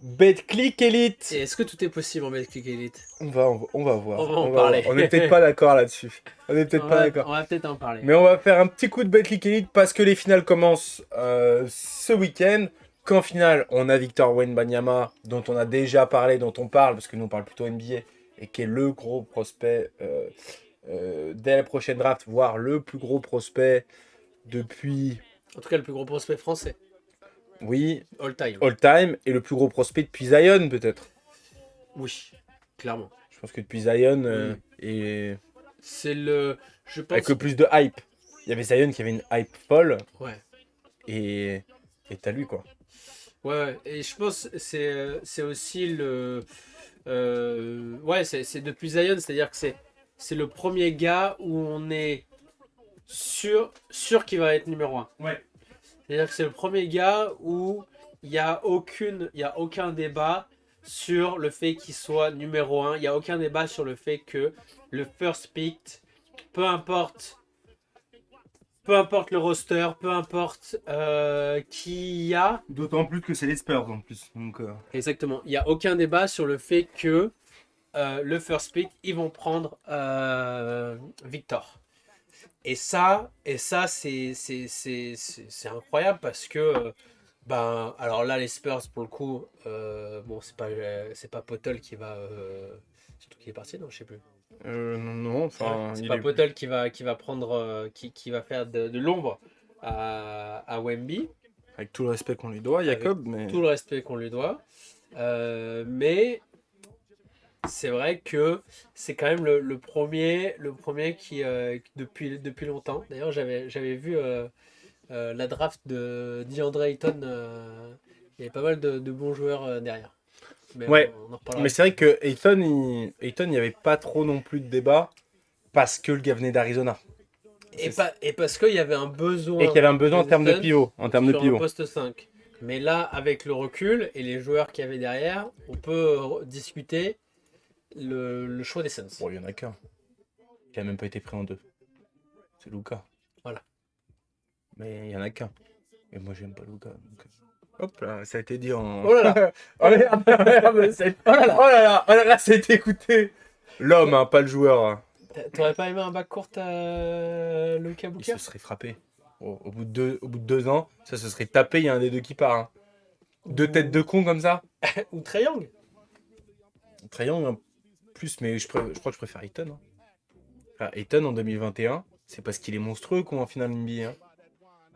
BetClick Elite. Et est-ce que tout est possible en Betclic Elite? On va voir. On va en va parler. voir. On est peut-être pas d'accord là-dessus. On est peut-être pas On d'accord. va peut-être en parler. Mais on va faire un petit coup de BetClick Elite parce que les finales commencent ce week-end. Qu'en finale, on a Victor Wembanyama, dont on a déjà parlé, dont on parle, parce que nous on parle plutôt NBA, et qui est le gros prospect dès la prochaine draft, voire le plus gros prospect depuis, En tout cas, le plus gros prospect français, oui, all time. all time, et le plus gros prospect depuis Zion peut-être. Oui, clairement. Je pense que depuis Zion, Oui. et C'est je pense. avec le plus de hype. Il y avait Zion qui avait une hype folle, Ouais. et t'as lui quoi. Ouais, et je pense que c'est aussi ouais, c'est depuis Zion, c'est-à-dire que c'est le premier gars où on est sûr qu'il va être numéro 1. Ouais. C'est-à-dire que c'est le premier gars où il n'y a aucun débat sur le fait qu'il soit numéro 1. Il n'y a aucun débat sur le fait que le first pick, peu importe le roster, peu importe qui y a. D'autant plus que c'est les Spurs en plus. Donc, Exactement. Il n'y a aucun débat sur le fait que le first pick, ils vont prendre Victor. Et ça c'est incroyable parce que alors là les Spurs pour le coup bon c'est pas Potel qui va surtout qu'il est parti, non, je sais plus. non, enfin, C'est il pas est- Potel qui va prendre qui va faire de l'ombre à Wemby, avec tout le respect qu'on lui doit, Jacob, mais tout le respect qu'on lui doit. Mais c'est vrai que c'est quand même le premier qui depuis longtemps. D'ailleurs, j'avais vu la draft de DeAndre Ayton. Il y avait pas mal de bons joueurs derrière. Mais ouais. on en reparlera. Mais c'est vrai que Ayton, il n'y avait pas trop non plus de débat parce que le gars venait d'Arizona. Et parce qu'il y avait un besoin. Et qu'il y avait un besoin en termes de Houston pivot. En termes de sur un pivot. poste 5. Mais là, avec le recul et les joueurs qu'il y avait derrière, on peut discuter le choix des Suns. Bon, il y en a qu'un qui a même pas été pris en 2. C'est Luka. Voilà. Mais il y en a qu'un. Et moi, j'aime pas Luka. Hop là, ça a été dit en. Oh là là. Oh merde, merde, Oh là là. oh là là, oh là là, ça a été écouté. L'homme, hein, pas le joueur. Hein. T'aurais pas aimé un backcourt à Luka Il Booker? se serait frappé. Au bout de 2 ans, ça se serait tapé, il y a un des deux qui part. Hein. 2 têtes de con comme ça. Ou Trae Young? Trae Young, en plus, mais je crois que je préfère Ayton. Hein. Enfin, Ayton en 2021, c'est parce qu'il est monstrueux qu'on en finale NBA. Hein.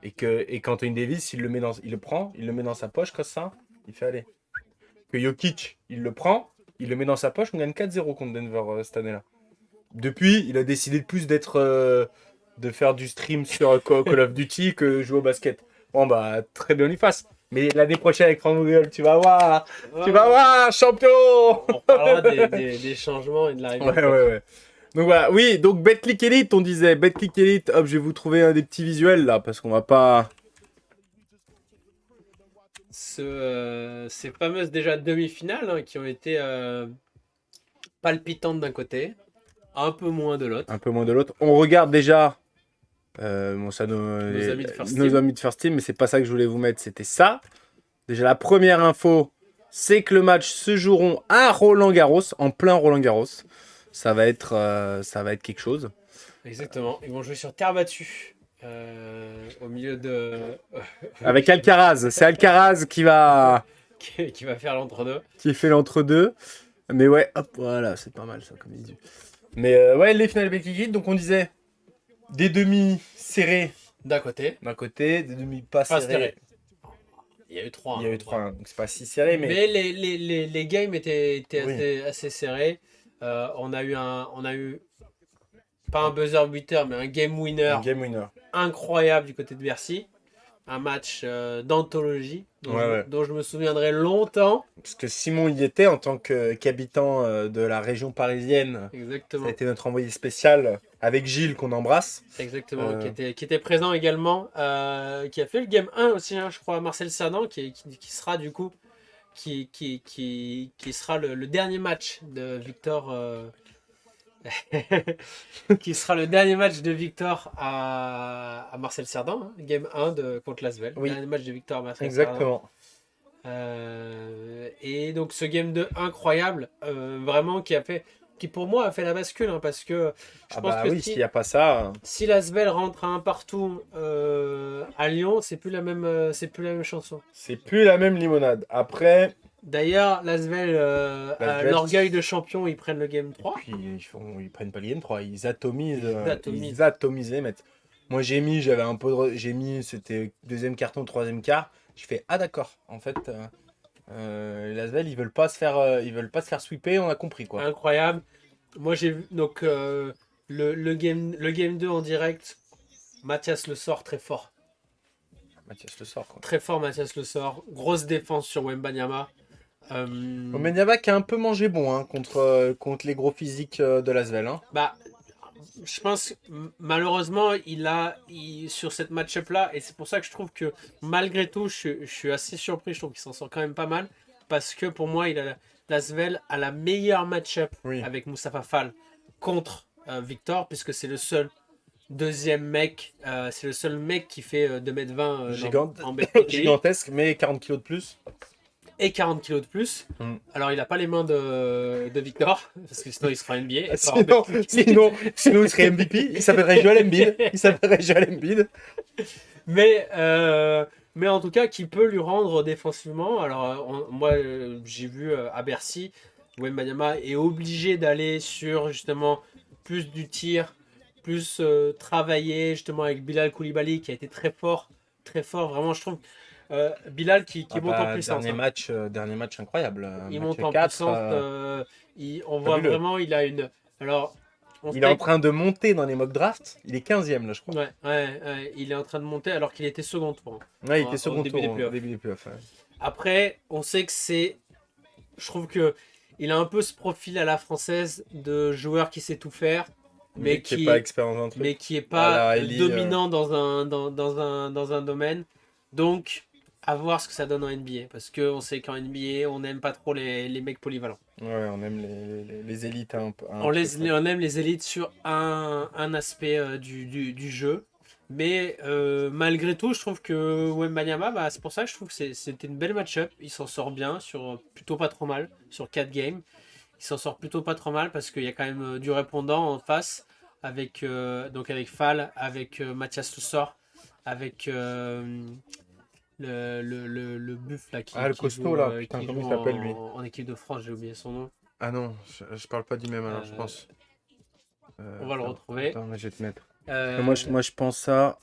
Et qu'Anthony Davis, il le prend, il le met dans sa poche comme ça, il fait aller. Que Jokic, il le prend, il le met dans sa poche, on gagne 4-0 contre Denver cette année-là. Depuis, il a décidé de plus de faire du stream sur Call of Duty que jouer au basket. Bon bah très bien il fasse. Mais l'année prochaine avec Franck Vogel, tu vas voir, champion. On parlera des changements et de l'arrivée. Ouais. Donc voilà, oui, donc BetClick Elite, on disait. BetClick Elite, hop, je vais vous trouver un des petits visuels là, parce qu'on va pas... Ces fameuses déjà demi-finales hein, qui ont été palpitantes d'un côté, un peu moins de l'autre. Un peu moins de l'autre. On regarde déjà... bon, ça, nos amis de First nos Team. amis de First Team, mais c'est pas ça que je voulais vous mettre, c'était ça. Déjà, la première info, c'est que le match se joueront à Roland-Garros, en plein Roland-Garros. Ça va être quelque chose. Exactement. Ils vont jouer sur terre battue. Au milieu de. Avec Alcaraz. C'est Alcaraz qui va... qui va faire l'entre-deux. qui fait l'entre-deux. Mais ouais, hop, voilà, c'est pas mal ça comme idée. Mais ouais, les finales Betclic, donc on disait des demi serrés D'un côté. d'un côté, des demi pas Pas serrés. serré. Il y a eu trois. Il y a eu 3, hein, donc c'est pas si serré, mais... Mais les games étaient Oui. assez serrés. On a eu pas un buzzer beater, mais un game winner Un game winner. incroyable du côté de Bercy. Un match d'anthologie Ouais. dont je me souviendrai longtemps. Parce que Simon y était en tant qu'habitant de la région parisienne. Ça Exactement. a été notre envoyé spécial avec Gilles qu'on embrasse. Exactement, qui était présent également, qui a fait le game 1 aussi, hein, je crois, Marcel Cerdan, qui sera du coup, qui sera le dernier match de Victor, qui sera le dernier match de Victor à Marcel Cerdan, hein, game 1 contre Lasvel, Oui. dernier match de Victor à Marcel Cerdan. Exactement. Et donc ce game 2 incroyable, vraiment qui pour moi a fait la bascule, hein, parce que je pense que oui, s'il n'y a pas ça... si l'Asvel rentre à un partout à Lyon, c'est plus la même chanson. C'est plus la même limonade. Après, D'ailleurs, l'Asvel a L'Asvel, l'orgueil de champion, ils prennent le game 3. puis ils prennent pas le game 3, ils atomisent. Ils Ils atomisent les mecs. Moi j'avais un peu j'ai mis, c'était deuxième carton, troisième quart. Je fais, ah d'accord, en fait, l'Asvel ils veulent pas se faire sweeper, on a compris quoi. Incroyable. Moi j'ai vu donc le game 2 en direct. Mathias Le Sort très fort. Mathias le sort quoi. Très fort Mathias Le Sort. Grosse défense sur Wembanyama. Wembanyama qui a un peu mangé bon hein, contre les gros physiques de l'Asvel. Hein. Bah, je pense malheureusement sur cette match-up là, et c'est pour ça que je trouve que malgré tout je suis assez surpris, je trouve qu'il s'en sort quand même pas mal, parce que pour moi l'Asvel a la meilleure match-up avec Moustapha Fall contre Victor, puisque c'est le seul deuxième mec, c'est le seul mec qui fait 2m20 en BTK. Gigantesque, mais 40 kg de plus. Et 40 kg de plus. Alors, il n'a pas les mains de Victor, parce que sinon il sera NBA. Sinon, il serait MVP. Il s'appellerait Joel Embiid. Mais en tout cas, qui peut lui rendre défensivement. Alors, moi, j'ai vu à Bercy, Wembanyama est obligé d'aller sur justement plus du tir, plus travailler justement avec Bilal Koulibaly, qui a été très fort, vraiment, je trouve. Bilal qui monte en puissance. Dernier match incroyable. Il match monte en 4, puissance. On voit vraiment, il a une. Alors, il est en train de monter dans les mock drafts. Il est 15e là, je crois. Ouais, il est en train de monter alors qu'il était second tour. Ouais, il était second début tour des au début des playoffs. Ouais. Après, on sait que c'est. Je trouve que il a un peu ce profil à la française de joueur qui sait tout faire, mais qui est pas expérience dans le truc. mais qui est pas dominant dans un domaine. Donc À voir ce que ça donne en NBA. Parce qu'on sait qu'en NBA, on n'aime pas trop les mecs polyvalents. Ouais, on aime les élites un peu. On aime les élites sur un aspect du jeu. Mais malgré tout, je trouve que Wembanyama, bah, c'est pour ça que je trouve que c'était une belle match-up. Il s'en sort bien, sur plutôt pas trop mal, sur 4 games. Il s'en sort plutôt pas trop mal parce qu'il y a quand même du répondant en face avec, donc avec Fall, avec Mathias Tussor, avec le buff là, Ah, le costaud, là, putain, qui comment joue il s'appelle, lui? en équipe de France, j'ai oublié son nom. Ah non, je parle pas du même, alors, je Euh, pense. on va le Attends, retrouver. attends, je vais te mettre. Euh, Moi, je pense à...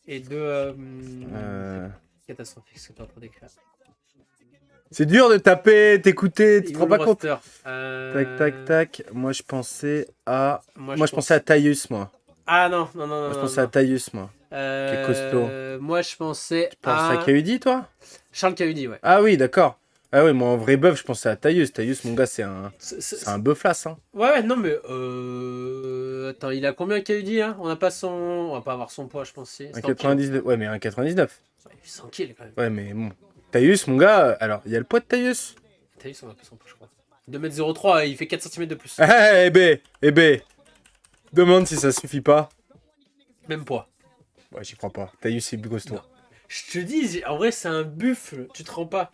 et de euh, catastrophique ce que tu es en train d'écrire. C'est dur de taper, t'écouter, tu te Il est où rends le pas compte? roster Tac, tac, tac. Moi, je pensais à... Moi, Moi, je pensais à Taïus, moi. Ah non, non, non, Moi, je non, pensais à non. Taïus, moi. Qui est costaud. Moi, je pensais Tu penses à à KUD, toi? Charles Cahudi, ouais. Ah oui, d'accord. Ah oui, moi, en vrai bœuf, je pensais à Taïus. Taïus, mon gars, c'est un C'est- bœuflasse, hein. Ouais, ouais, non, mais attends, il a combien Cahudi, hein? On va pas avoir son poids, je pense. C'est Un en kilos. 99. Ouais, mais un 99. Ouais, il fait 100 kills quand même. Ouais, mais bon. Taïus, mon gars, alors, il y a le poids de Taïus. T'as vu, on a pas son poids, je crois. 2,03 m, il fait 4 cm de plus. Eh ben, demande si ça suffit pas. Même poids. Ouais, j'y crois pas. Taïus, c'est plus costaud. Non. Je te dis, en vrai, c'est un buffle. Tu te rends pas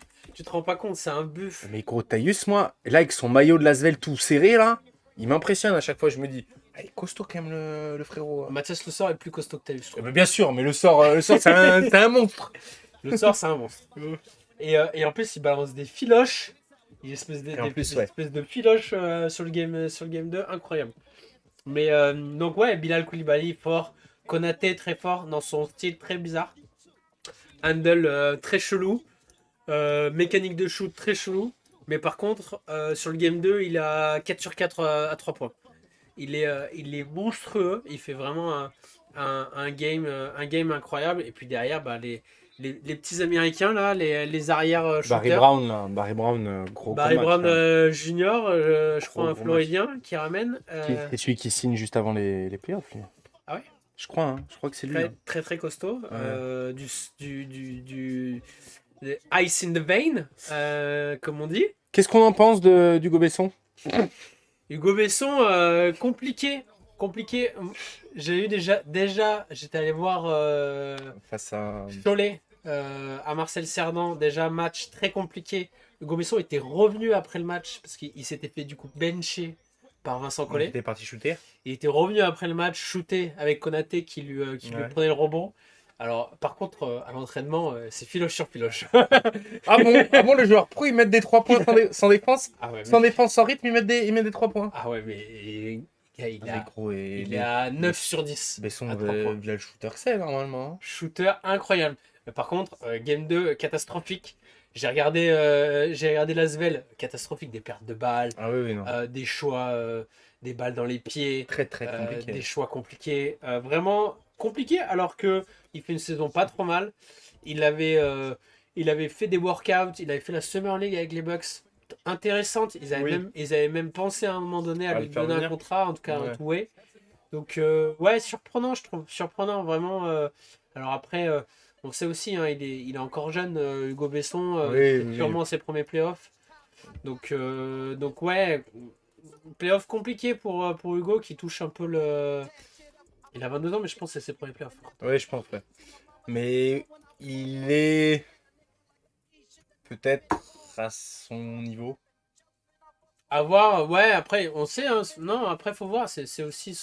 compte, c'est un buffle. Mais gros, Taïus, moi, là, avec son maillot de Lasvel tout serré, là, il m'impressionne à chaque fois. Je me dis, ah, il est costaud quand même, le frérot. Mathias Le Sort est plus costaud que Talus, je Eh trouve. ben, bien sûr, mais le sort c'est un monstre. Le Sort, c'est un monstre. Et en plus, il balance des filoches. Il y a Et en plus, ouais. espèces de filoches sur le game 2, incroyable. Mais donc, ouais, Bilal Koulibaly, fort. Konaté, très fort, dans son style très bizarre. Handle, très chelou. Mécanique de shoot, très chelou. Mais par contre, sur le game 2, il a 4 sur 4 à 3 points. Il est monstrueux. Il fait vraiment un game incroyable. Et puis derrière, bah, les petits Américains, là, les arrières Barry shooters. Brown, là. Barry Brown, gros Barry match, Brown là. Junior, je crois un Gros Floridien qui ramène. C'est celui qui signe juste avant les playoffs, lui. Ah ouais, Je crois, hein. Je crois que c'est lui. très, Hein. très très costaud. Ouais. Du ice in the vein, comme on dit. Qu'est-ce qu'on en pense d'Hugo Besson? Hugo Besson, compliqué. Compliqué. J'ai eu déjà j'étais allé voir Face à... Cholet à Marcel Cerdan. Déjà, match très compliqué. Hugo Besson était revenu après le match parce qu'il s'était fait du coup bencher par Vincent Collet. Il était parti shooter. Il était revenu après le match, shooté avec Konaté qui lui Ouais. prenait le rebond. Alors, par contre, à l'entraînement, c'est filoche sur filoche. Ah bon, le joueur pro, ils mettent des 3 points sans défense? Ah ouais, Sans défense, sans rythme, ils mettent des 3 points. ah ouais, mais gars, il Ah, mais gros, il est à 9 sur 10. Besson, à 3 points. il a le shooter que c'est, normalement. Hein. Shooter incroyable. Mais par contre, Game 2, catastrophique. J'ai regardé Lasvel, catastrophique. Des pertes de balles, Ah oui, oui, non. des choix, des balles dans les pieds, Très, très compliqué. des choix compliqués. Vraiment compliqué, alors que il fait une saison pas trop mal. Il avait, euh, il avait fait des workouts, il avait fait la Summer League avec les Bucks. Intéressante. Oui. Ils avaient même pensé à un moment donné à À lui le faire donner un venir. contrat, en tout cas un Ouais. two-way. Donc, ouais, surprenant, je trouve. Surprenant, vraiment. Alors après, on sait aussi, hein, il est encore jeune, Hugo Besson. Oui, C'est oui. sûrement ses premiers playoffs. Donc ouais, playoff compliqué pour Hugo qui touche un peu le. Il a 22 ans, mais je pense que c'est ses premiers playoffs. Oui, je pense, ouais. Mais il est peut-être à son niveau. À voir, ouais, après, on sait, hein, non, après, faut voir, c'est aussi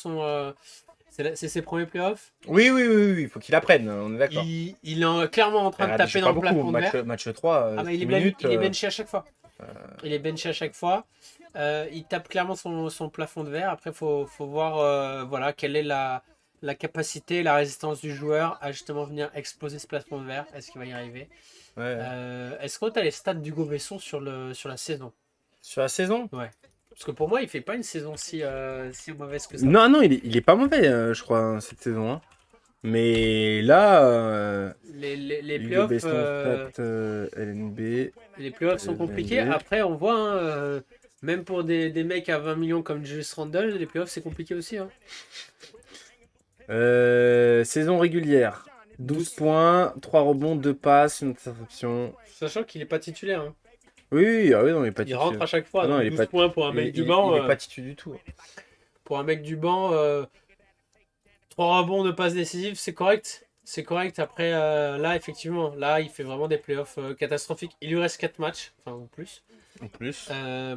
c'est ses premiers playoffs. Oui, oui, oui, oui, il faut qu'il apprenne, on est d'accord. Il est clairement en train de Ah, taper j'ai dans pas le beaucoup. plafond de verre. Match 3, Ah, mais 6 minutes. il est benché à chaque fois. Il est benché à chaque fois. Il tape clairement son plafond de verre. Après, faut voir voilà, quelle est la capacité, la résistance du joueur à justement venir exploser ce plafond de verre. Est-ce qu'il va y arriver? Ouais. Est-ce que tu as les stats d'Hugo Besson sur la saison? Sur la saison? Ouais. Parce que pour moi, il fait pas une saison si mauvaise que ça. Non, non, il est pas mauvais, je crois, hein, cette saison. Hein. Mais là, Les Hugo playoffs, Besson, stats, LNB. les playoffs sont compliqués. LNB. Après, on voit, hein, même pour des mecs à 20 millions comme Julius Randle, les playoffs, c'est compliqué aussi. Hein. Saison régulière. 12 points, 3 rebonds, 2 passes, une interception. Sachant qu'il est pas titulaire. Hein. Oui, oui, ah oui, non, il est pas Il rentre titulaire. à chaque fois, Ah non, donc il est 12 pas, points pour un mec du banc. il est pas titulaire du tout. Pour un mec du banc, 3 rebonds, 2 passes décisives, c'est correct. C'est correct. Après, là, effectivement, là, il fait vraiment des playoffs catastrophiques. Il lui reste 4 matchs, enfin, ou plus. En plus,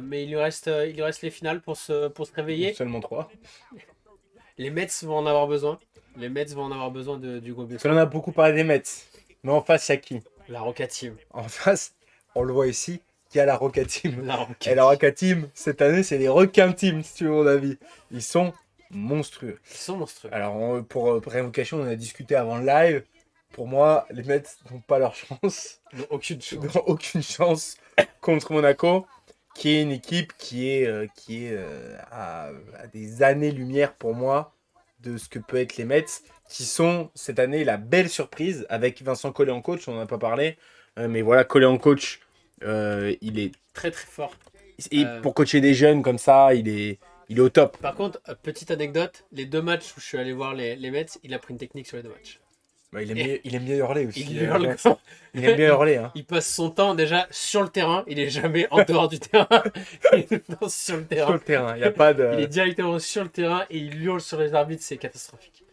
Mais il lui reste les finales pour se réveiller. seulement 3. Les Mets vont en avoir besoin. Les Mets vont en avoir besoin du gros Parce qu'on en a beaucoup parlé des Mets. Mais en face, il y a qui? La Roca Team. En face, on le voit ici, il y a la Roca Team. La Roca Et la Roca Team, cette année, c'est les requins team, si tu veux mon avis. Ils sont monstrueux. Ils sont monstrueux. Alors, pour Révocation, on a discuté avant le live. Pour moi, les Mets n'ont pas leur chance. Ils n'ont aucune chance. Ils n'ont aucune chance contre Monaco, qui est une équipe qui est à des années-lumière pour moi de ce que peut être les Mets, qui sont cette année la belle surprise avec Vincent Collet en coach, on n'en a pas parlé. Mais voilà, Collet en coach, il est. Très très fort. Et pour coacher des jeunes comme ça, il est au top. Par contre, petite anecdote, les 2 matchs où je suis allé voir les Mets, il a pris une technique sur les 2 matchs. Bah, il aime bien hurler aussi. Il hurle quand- Il aime bien hurler. Hein. Il passe son temps déjà sur le terrain, il est jamais en dehors du terrain. Il est tout le temps sur le Sur terrain. le terrain, il n'y a pas de. Il est directement sur le terrain et il hurle sur les arbitres, c'est catastrophique.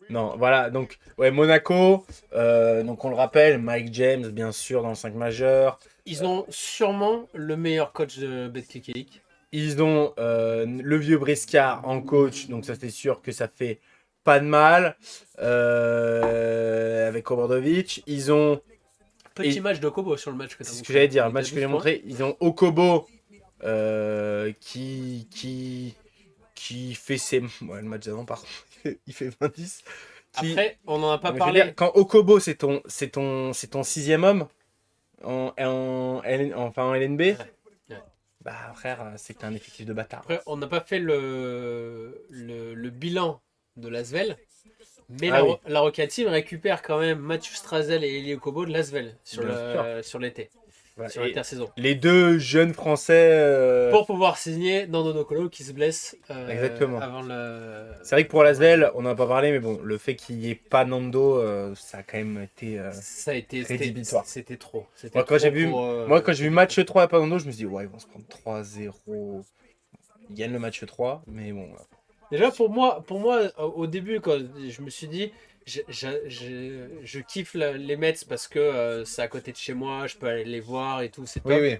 Non, voilà, donc, ouais, Monaco, donc on le rappelle, Mike James, bien sûr, dans le 5 majeur. Ils ont sûrement le meilleur coach de Betclic Elite. Ils ont le vieux Briscard en coach, donc ça c'est sûr que ça fait pas de mal. Avec Obradovic. Ils ont, Petit Et- match de Kobo sur le match que tu as c'est ce montré. que j'allais dire, Il le match était que j'ai 12 points. montré, ils ont Okobo qui fait ses. Ouais, le match d'avant, par contre, il fait 20-10. Après, on n'en a pas Non, mais je veux parlé. dire, quand Okobo c'est ton sixième homme en LNB, Ouais. bah frère, c'est que t'as un effectif de bâtard. Après, on n'a pas fait le bilan de Lasvel. Mais Ah oui. la Roca Team récupère quand même Mathieu Strazel et Elio Kobo de Lasvel sur Bien l'été, Ouais, sur et l'intersaison. les deux jeunes français. Pour pouvoir signer Nando Nokolo qui se blesse Exactement. avant le. C'est vrai que pour Lasvel, on n'en a pas parlé, mais bon, le fait qu'il n'y ait pas Nando, ça a quand même été. Ça a été rédhibitoire. c'était trop. Moi, quand j'ai vu, match 3 à pas Nando, je me suis dit, ouais, ils vont se prendre 3-0. Ils gagnent le match 3, mais bon. Déjà pour moi, au début, quand je me suis dit, je kiffe les Mets parce que c'est à côté de chez moi, je peux aller les voir et tout, c'est top. Oui.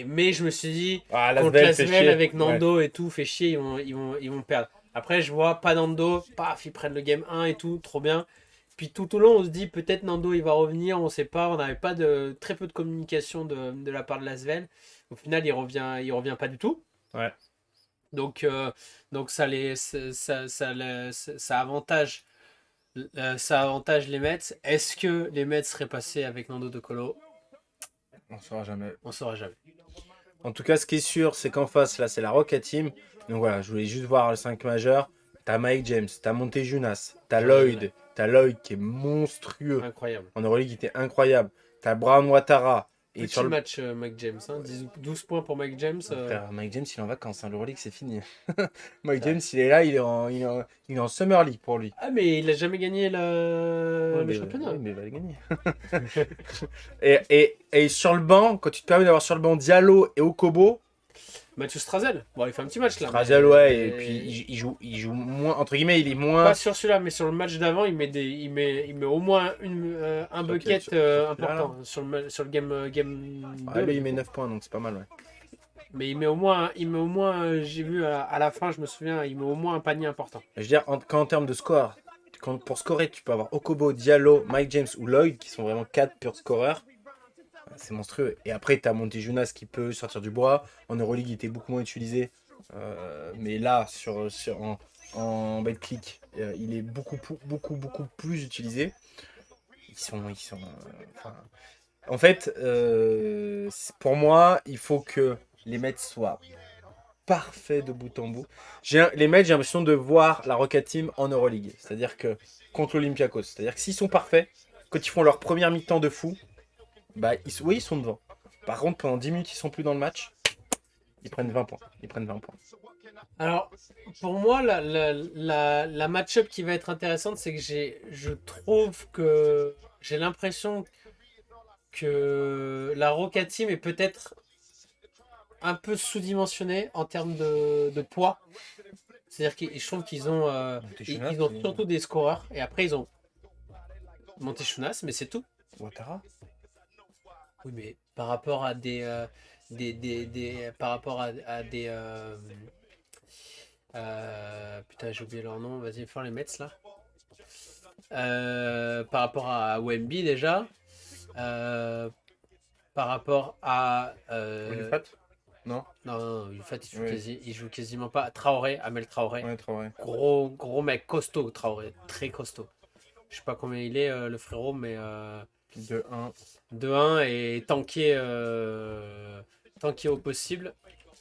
Mais je me suis dit, Ah, contre Lasvel fait Lasvel chier. avec Nando et tout, fait chier, ils vont perdre. Après, je vois pas Nando, paf, ils prennent le game 1 et tout, trop bien. Puis tout au long, on se dit peut-être Nando il va revenir, on sait pas, on n'avait pas très peu de communication de la part de Lasvel. Au final, il revient pas du tout. Ouais. Donc ça avantage les Mets. Est-ce que les Mets seraient passés avec Nando De Colo? On saura jamais. On saura jamais. En tout cas, ce qui est sûr, c'est qu'en face, là, c'est la Roca Team. Donc voilà, je voulais juste voir le 5 majeur. T'as Mike James, t'as Montejunas, t'as Lloyd. T'as Lloyd qui est monstrueux. Incroyable. En Euroleague, il était incroyable. T'as Brown Watara. Et Petit sur le match Mike James. 12 points pour Mike James. Frère, Mike James, il est en vacances. Hein. L'Euroleague, c'est fini. Mike James, il est là, il est en Summer League pour lui. Ah mais il a jamais gagné le championnat. Oui, mais il va le gagner. et sur le banc, quand tu te permets d'avoir sur le banc Diallo et Okobo, Mathieu Strazel. Bon, il fait un petit match là. Strazel, ouais, et puis il joue moins, entre guillemets, il est moins. Pas sur celui-là, mais sur le match d'avant, il met au moins un bucket celui-là, important sur le game 2. Ah, lui, il met 9 points, donc c'est pas mal, ouais. Mais il met au moins, j'ai vu à la fin, je me souviens, il met au moins un panier important. Je veux dire, quand en termes de score, pour scorer, tu peux avoir Okobo, Diallo, Mike James ou Lloyd, qui sont vraiment 4 purs scoreurs. C'est monstrueux. Et après, tu as Montejunas qui peut sortir du bois. En Euroleague, il était beaucoup moins utilisé. Mais là, en Betclic, il est beaucoup plus utilisé. Enfin, en fait, pour moi, il faut que les Mets soient parfaits de bout en bout. Les Mets, j'ai l'impression de voir la Rocket Team en Euroleague. C'est-à-dire que contre l'Olympiakos. C'est-à-dire que s'ils sont parfaits, quand ils font leur première mi-temps de fou, bah, ils sont devant. Par contre, pendant 10 minutes, ils sont plus dans le match. Ils prennent 20 points. Ils prennent 20 points. Alors, pour moi, la match-up qui va être intéressante, c'est que je trouve que j'ai l'impression que la Roca Team est peut-être un peu sous-dimensionnée en termes de poids. C'est-à-dire que je trouve qu'ils ont, ils ont surtout des scoreurs. Et après, ils ont Monteschunas, mais c'est tout. Ouattara. Oui, mais par rapport à par rapport à des putain, j'ai oublié leur nom. Vas-y, fais les Mets là. Par rapport à Wemby déjà. Par rapport à Olufat. Non. non, en fait, Oui. il joue quasiment pas. Traoré, Amel Traoré. Ouais, Traoré. Gros mec, costaud, Traoré. Très costaud. Je sais pas combien il est, le frérot, mais De 1. 2-1 et tanké au possible.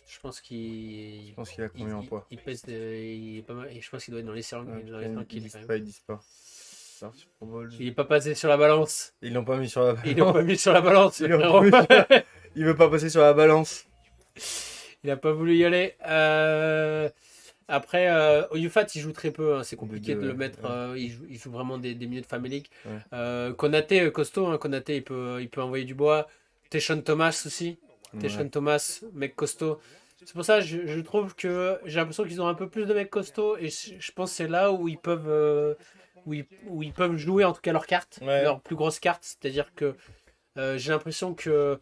Je pense Je pense qu'il a combien en poids? il pèse il est pas mal, et je pense qu'il doit être dans les 100 dans les 100 Ils kilos disent quand même. pas, ils disent pas. Ça, sur Pro Bowl, Il est pas passé sur la balance. Ils l'ont pas mis sur la Ils l'ont balance. pas mis sur la balance, Ils le l'ont frérot. pas mis sur Il veut pas passer sur la balance. Il a pas voulu y aller. Après, Oyufat, il joue très peu. Hein. C'est compliqué de le mettre. Ouais. Il joue vraiment des minutes de Family League. Ouais. Konaté, costaud. Hein. Konaté, il peut envoyer du bois. Teshon Thomas aussi. Teshon Ouais. Thomas, mec costaud. C'est pour ça que je trouve que j'ai l'impression qu'ils ont un peu plus de mecs costauds. Et je pense que c'est là où ils peuvent, où ils peuvent jouer en tout cas leurs cartes. Ouais. Leurs plus grosses cartes. C'est-à-dire que j'ai l'impression que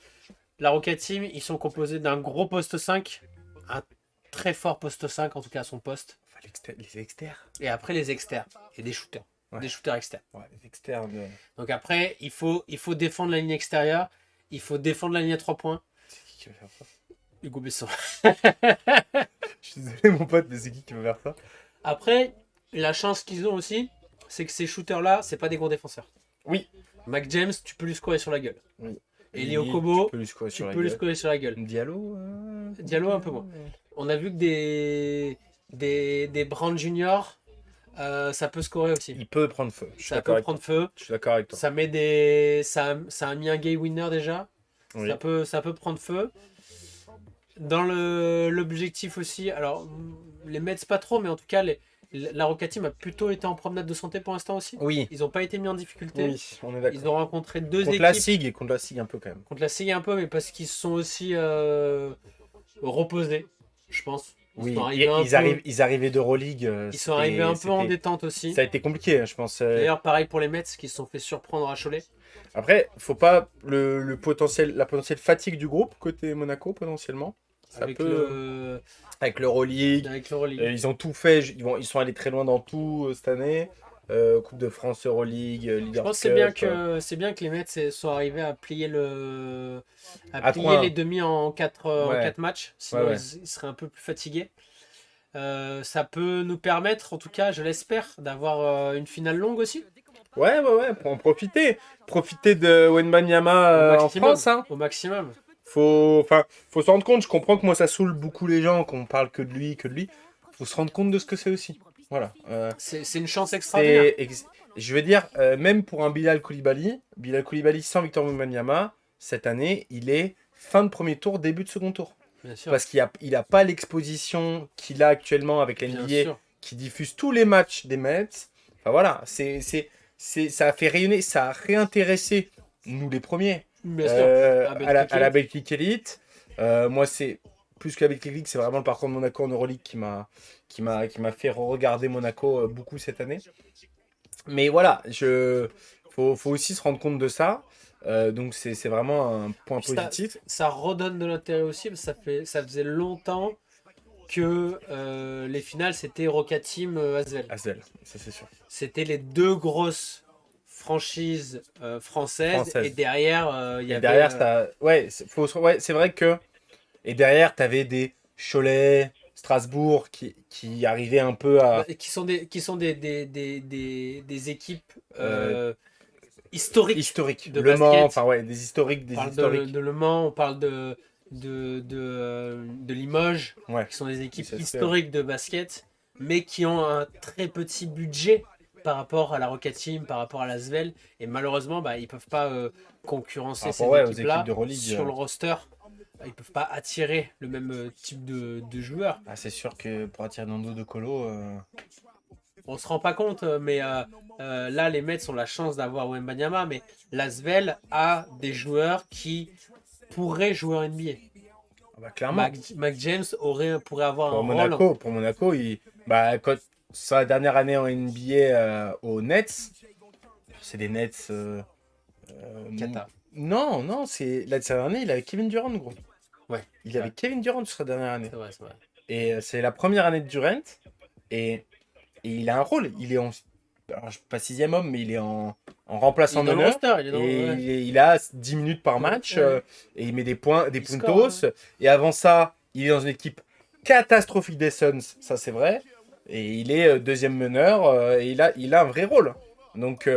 la Rocket Team, ils sont composés d'un gros poste 5, un très fort poste 5, en tout cas à son poste. Enfin, les externes. Et après les externes et des shooters. Ouais. Des shooters externes. Ouais, les externes. Donc après, il faut défendre la ligne extérieure. Il faut défendre la ligne à 3 points. C'est qui veut faire ça? Hugo Besson. Je suis désolé, mon pote, mais c'est qui veut faire ça? Après, la chance qu'ils ont aussi, c'est que ces shooters-là, c'est pas des gros défenseurs. Oui. Mac James, tu peux lui scorer sur la gueule. Oui. Et Léo Kobo, tu peux lui scorer tu sur la peux lui gueule. scorer sur la gueule. Diallo Diallo, un peu moins. On a vu que des Brand Junior, ça peut scorer aussi. Il peut prendre feu. Je suis Ça d'accord peut avec prendre toi. feu. Je suis d'accord avec toi. Ça met ça a mis un gay winner déjà. Oui. Ça peut prendre feu. Dans l'objectif aussi, alors les Mets pas trop, mais en tout cas la Roca Team a plutôt été en promenade de santé pour l'instant aussi. Oui. Ils n'ont pas été mis en difficulté. Oui, on est d'accord. Ils ont rencontré deux Contre équipes. la SIG et contre la SIG un peu quand même. Contre la SIG un peu, mais parce qu'ils se sont aussi reposés, je pense. Oui, ils arrivaient d'Euroleague. Ils sont arrivés un peu en détente aussi. Ça a été compliqué, hein, je pense. D'ailleurs, pareil pour les Mets qui se sont fait surprendre à Cholet. Après, faut pas la potentielle fatigue du groupe côté Monaco potentiellement. Ça Avec peut avec l'Euroleague. Ils ont tout fait. Ils sont allés très loin dans tout cette année. Coupe de France, Euroleague, Leaders Cup. Je pense que c'est bien que les Mets soient arrivés à plier les demi en 4 matchs. Sinon, ils seraient un peu plus fatigués. Ça peut nous permettre, en tout cas, je l'espère, d'avoir une finale longue aussi. Ouais, pour en profiter. Profiter de Wembanyama en France. Hein. Au maximum. Faut se rendre compte. Je comprends que moi, ça saoule beaucoup les gens qu'on parle que de lui. Faut se rendre compte de ce que c'est aussi. Voilà. C'est une chance extraordinaire. Je veux dire, même pour un Bilal Koulibaly sans Victor Wembanyama, cette année, il est fin de premier tour, début de second tour. Bien sûr. Parce qu'il n'a pas l'exposition qu'il a actuellement avec l'NBA qui diffuse tous les matchs des Mets. Enfin voilà, ça a fait rayonner, ça a réintéressé nous les premiers à la Betclic Elite. Moi, c'est plus que la Betclic Elite, c'est vraiment le parcours de Monaco en Euroleague qui m'a fait regarder Monaco beaucoup cette année. Mais voilà, faut aussi se rendre compte de ça. Donc c'est vraiment un point positif. Ça redonne de l'intérêt aussi parce que ça faisait longtemps que les finales c'était Roca Team Asvel. Asvel, ça c'est sûr. C'était les deux grosses franchises françaises. Et derrière il y avait. Derrière, c'est vrai que. Et derrière, t'avais des Cholet, Strasbourg qui arrivaient un peu à. Qui sont des équipes historiques de Le basket. Mans, enfin ouais, des historiques. On parle de Le Mans, on parle de Limoges, qui sont des équipes historiques de basket, mais qui ont un très petit budget par rapport à la Roca Team, par rapport à la Svel, et malheureusement, ils peuvent pas concurrencer ces équipes-là sur le roster ils peuvent pas attirer le même type de joueur. Ah, c'est sûr que pour attirer Nando de Colo, On se rend pas compte, mais là, les Mets ont la chance d'avoir Wembanyama, mais l'Asvel a des joueurs qui pourraient jouer en NBA. bah, clairement. Mac James pourrait avoir un rôle. Pour Monaco, quand sa dernière année en NBA aux Nets, c'est des Nets. Kata. Non, c'est la dernière année, il avait Kevin Durant, gros. Ouais. Il avait Kevin Durant sur sa dernière année. C'est vrai, c'est vrai. Et c'est la première année de Durant. Et il a un rôle. Il est alors, pas sixième homme, mais il est en remplaçant Il est dans le meneur. roster, il est dans Et ouais. il a 10 minutes par match. Ouais. Et il met des points, des Il puntos. score, Et avant ça, il est dans une équipe catastrophique des Suns. Ça, c'est vrai. Et il est deuxième meneur. Et il a un vrai rôle. Donc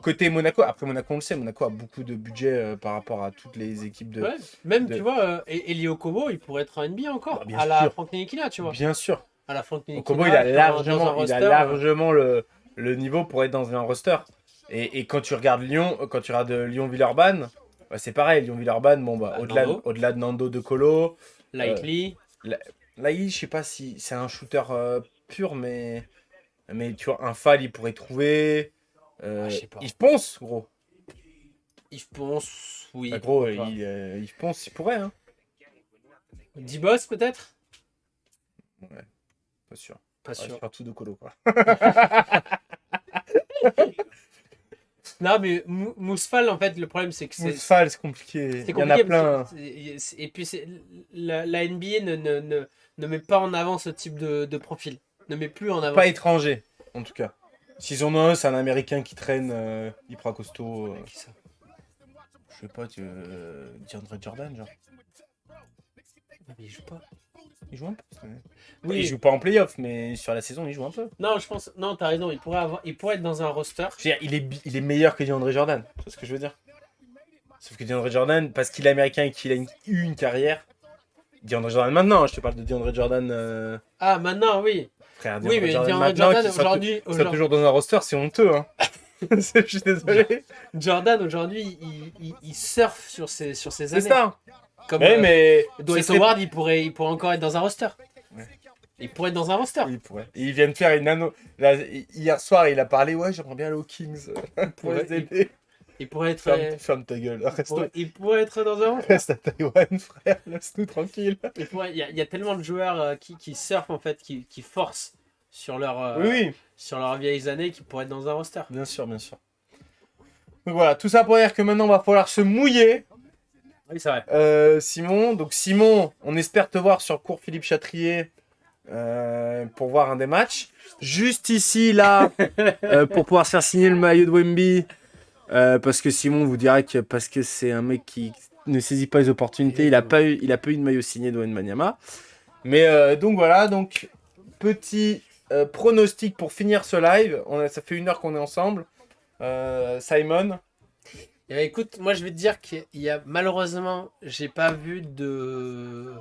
côté Monaco, après Monaco, on le sait, Monaco a beaucoup de budget par rapport à toutes les équipes de. Ouais. Même, de- tu vois, Elio Kobo, il pourrait être en NBA encore. Bah, bien à la sûr. Frank Ntilikina, tu vois. Bien sûr. À la Frank Ntilikina. Kobo, il a dans un roster, largement le niveau pour être dans un roster. Et quand tu regardes Lyon-Villeurbanne, bah, c'est pareil. Lyon-Villeurbanne, bon, bah, Nando. au-delà de Nando de Colo, Lightly. là, je sais pas si c'est un shooter pur, mais tu vois, un fall, il pourrait trouver. Je sais pas. Il pense, gros. Yves Ponce, oui. Bah, gros, pourquoi pas. il pense, il pourrait, hein. D-Boss, peut-être. Ouais, pas sûr. Pas Ouais, sûr. surtout de Colo, quoi. Non, mais Mousfal, en fait, le problème, c'est que Fall, c'est compliqué. c'est Il y en a compliqué. plein. Et puis, la NBA ne met pas en avant ce type de profil. Ne met plus en avant. Pas étranger, en tout cas. S'ils en ont un, c'est un Américain qui traîne, hyper costaud. Qui ça Je sais pas, DeAndre Jordan, genre. Mais il joue pas. Il joue un peu. Oui. Il joue pas en playoff, mais sur la saison, il joue un peu. Non, je pense. Non, t'as raison. Il pourrait être dans un roster. Je veux dire, il est meilleur que DeAndre Jordan. Tu vois ce que je veux dire? Sauf que DeAndre Jordan, parce qu'il est américain et qu'il a eu une carrière. DeAndre Jordan maintenant, je te parle de DeAndre Jordan. Ah, maintenant, oui. Frère, Oui, mais DeAndre maintenant, Jordan, qui sort aujourd'hui. toujours dans un roster, c'est honteux, hein. Je suis désolé. Jordan, aujourd'hui, il surfe sur ses C'est années. ça. Comme Mais Dwight ce serait- Howard, il pourrait encore être dans un roster. Ouais. Il pourrait être dans un roster. Oui, il pourrait. Et ils viennent faire une nano. Là, hier soir, il a parlé. Ouais, j'aimerais bien aller aux Kings. Pour les aider. Il pourrait être. Ferme ta gueule. Il pourrait être dans un roster. Reste à Taïwan, frère. Laisse-nous tranquille. Il y a tellement de joueurs qui surfent, en fait, qui forcent sur leur, Oui, sur leurs vieilles années, qui pourraient être dans un roster. bien sûr, bien sûr. Donc voilà, tout ça pour dire que maintenant, il va falloir se mouiller. Oui, c'est vrai. Simon, on espère te voir sur cours Philippe Chatrier pour voir un des matchs. Juste ici, là, pour pouvoir se faire signer le maillot de Wemby. Parce que Simon vous dira que parce que c'est un mec qui ne saisit pas les opportunités, il a pas eu de maillot signé de Wembanyama. Mais donc voilà, donc petit pronostic pour finir ce live. Ça fait 1 heure qu'on est ensemble. Simon. Eh bien, écoute, moi je vais te dire qu'il y a malheureusement, j'ai pas vu de.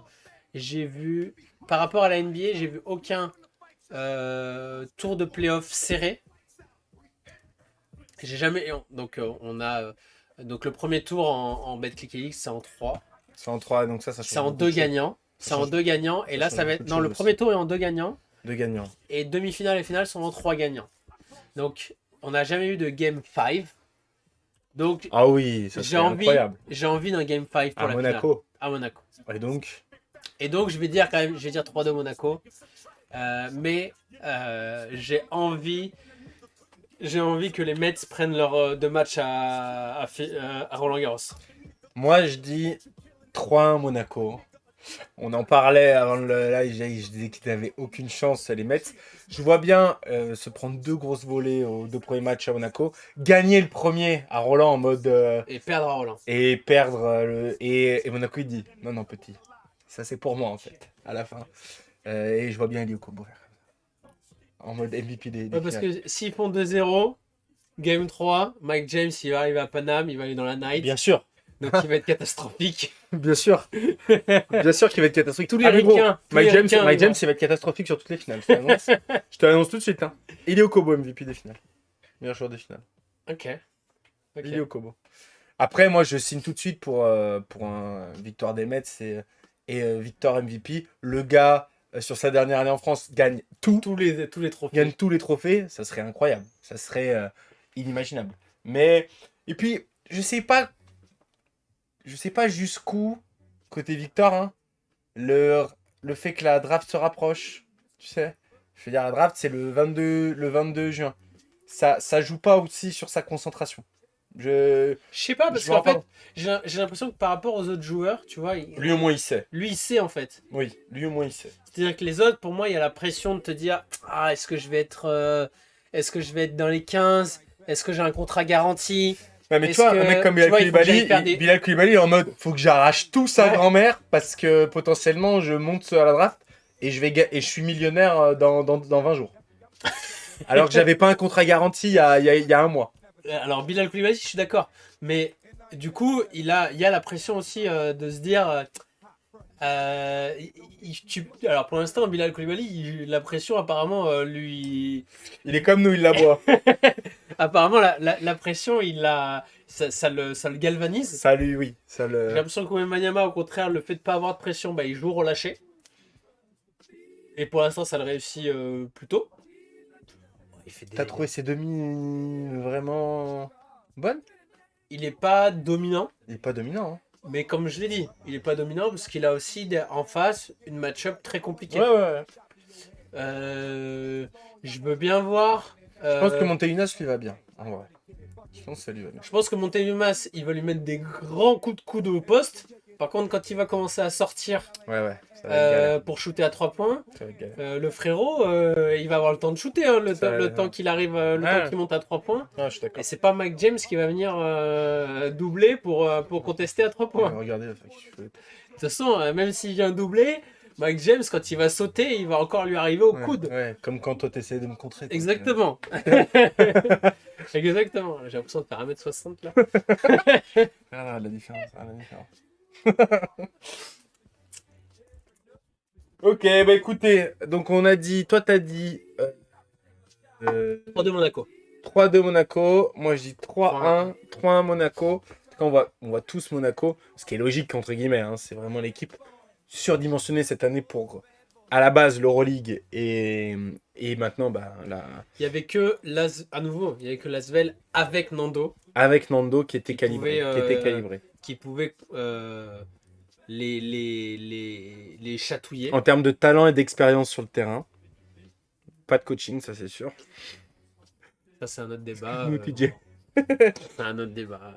J'ai vu. Par rapport à la NBA, j'ai vu aucun tour de playoff serré. J'ai jamais. Donc, on a. Donc, le premier tour en Betclic Elite, c'est en 3. C'est en 3, donc ça change. C'est en beaucoup 2 de choses. gagnants. C'est en 2 gagnants. Et ça là, change ça va être. beaucoup de Non, le choses premier aussi. tour est en 2 gagnants. Deux gagnants. Et demi-finale et finale sont en 3 gagnants. Donc, on n'a jamais eu de Game 5. Donc, Ah oui, ça j'ai serait envie, incroyable. j'ai envie d'un Game 5 pour À la Monaco. finale. À Monaco. Et donc, Je vais dire quand même, je vais dire 3-2 Monaco. Mais j'ai envie que les Mets prennent leur 2 matchs à Roland Garros. moi je dis 3-1 Monaco. On en parlait avant le live, je disais qu'ils n'avaient aucune chance, les Mets. Je vois bien se prendre 2 grosses volées aux 2 premiers matchs à Monaco, gagner le premier à Roland en mode. Et perdre à Roland. Et perdre et Monaco il dit non petit, ça c'est pour moi en fait, à la fin. Et je vois bien Elio Kobo en mode MVP des Ouais, parce finales. que s'ils font 2-0, Game 3, Mike James il va arriver à Paname, il va aller dans la night. Bien sûr, Donc il va être catastrophique. bien sûr. Bien sûr qu'il va être catastrophique. Tous les Ah, mais gros, ricains, tous les Mike James, ricains, Mike ils James vont- il va être catastrophique sur toutes les finales. Je te l'annonce tout de suite. Hein. Elio Kobo MVP des finales. Meilleur joueur des finales. Ok. Elio Kobo. Après, moi, je signe tout de suite pour un victoire des Mets et victoire MVP. Le gars, sur sa dernière année en France, gagne tout. Tous les trophées. Gagne tous les trophées. Ça serait incroyable. Ça serait inimaginable. Mais, et puis, je sais pas jusqu'où, côté victoire, hein, le fait que la draft se rapproche. Tu sais, je veux dire, la draft, c'est le 22 juin. Ça joue pas aussi sur sa concentration. Je sais pas, parce Je m'en qu'en fait, parle. j'ai l'impression que par rapport aux autres joueurs, tu vois, Lui, au moins, il sait. lui, il sait en fait. Oui, lui, au moins, il sait. C'est-à-dire que les autres, pour moi, il y a la pression de te dire, ah, est-ce que je vais être dans les 15? Est-ce que j'ai un contrat garanti? Ouais, mais tu Est-ce vois, que- un mec comme tu Bilal vois, il faut que j'aille Koulibaly, faire des- Bilal Koulibaly est en mode faut que j'arrache tout sa Ouais. grand-mère parce que potentiellement je monte à la draft et et je suis millionnaire dans 20 jours. Alors que j'avais pas un contrat garanti il y a un mois. Alors, Bilal Koulibaly, je suis d'accord. Mais du coup, il y a la pression aussi de se dire. Alors, pour l'instant, Bilal Koulibaly, la pression, apparemment, lui. Il est comme nous, il la boit. Apparemment, la pression, ça le galvanise. Ça lui, oui. J'ai l'impression que Wembanyama, au contraire, le fait de pas avoir de pression, bah, il joue relâché. Et pour l'instant, ça le réussit plutôt. Il fait T'as trouvé ses demi vraiment bonnes? Il est pas dominant, Il est pas dominant. mais comme je l'ai dit, il est pas dominant parce qu'il a aussi en face une match-up très compliquée. Ouais. Je veux bien voir. Je pense que Montelunas lui va bien, en vrai. Je pense que ça lui va bien. Je pense que Montelumas, il va lui mettre des grands coups de coude au poste. Par contre, quand il va commencer à sortir Ouais. Ça va être galère. pour shooter à 3 points, Ça va être galère. le frérot, il va avoir le temps de shooter, hein, le temps qu'il arrive, temps qu'il monte à 3 points. Ah, je suis d'accord. Et c'est pas Mike James qui va venir doubler pour contester à 3 points. Regardez la fac. De toute façon, même s'il vient doubler, Mike James, quand il va sauter, il va encore lui arriver au coude. Ouais, comme quand toi t'essayais de me contrer. Quoi. Exactement. Exactement. J'ai l'impression de faire 1m60 là. Ah, la différence. Ok, bah écoutez, donc on a dit, toi t'as dit 3 de Monaco. 3-2 Monaco, moi je dis 3-1, 3-1 Monaco. En tout cas, on voit tous Monaco, ce qui est logique entre guillemets, hein, c'est vraiment l'équipe surdimensionnée cette année pour, à la base, l'Euroleague et maintenant, bah, Il y avait que à nouveau, il y avait que Lasvel avec Nando avec Nando qui était Qui calibré. pouvait, Qui était calibré. qui pouvait les chatouiller. En termes de talent et d'expérience sur le terrain, pas de coaching, ça c'est sûr. Ça, c'est un autre débat. Nous, TJ. C'est un autre débat.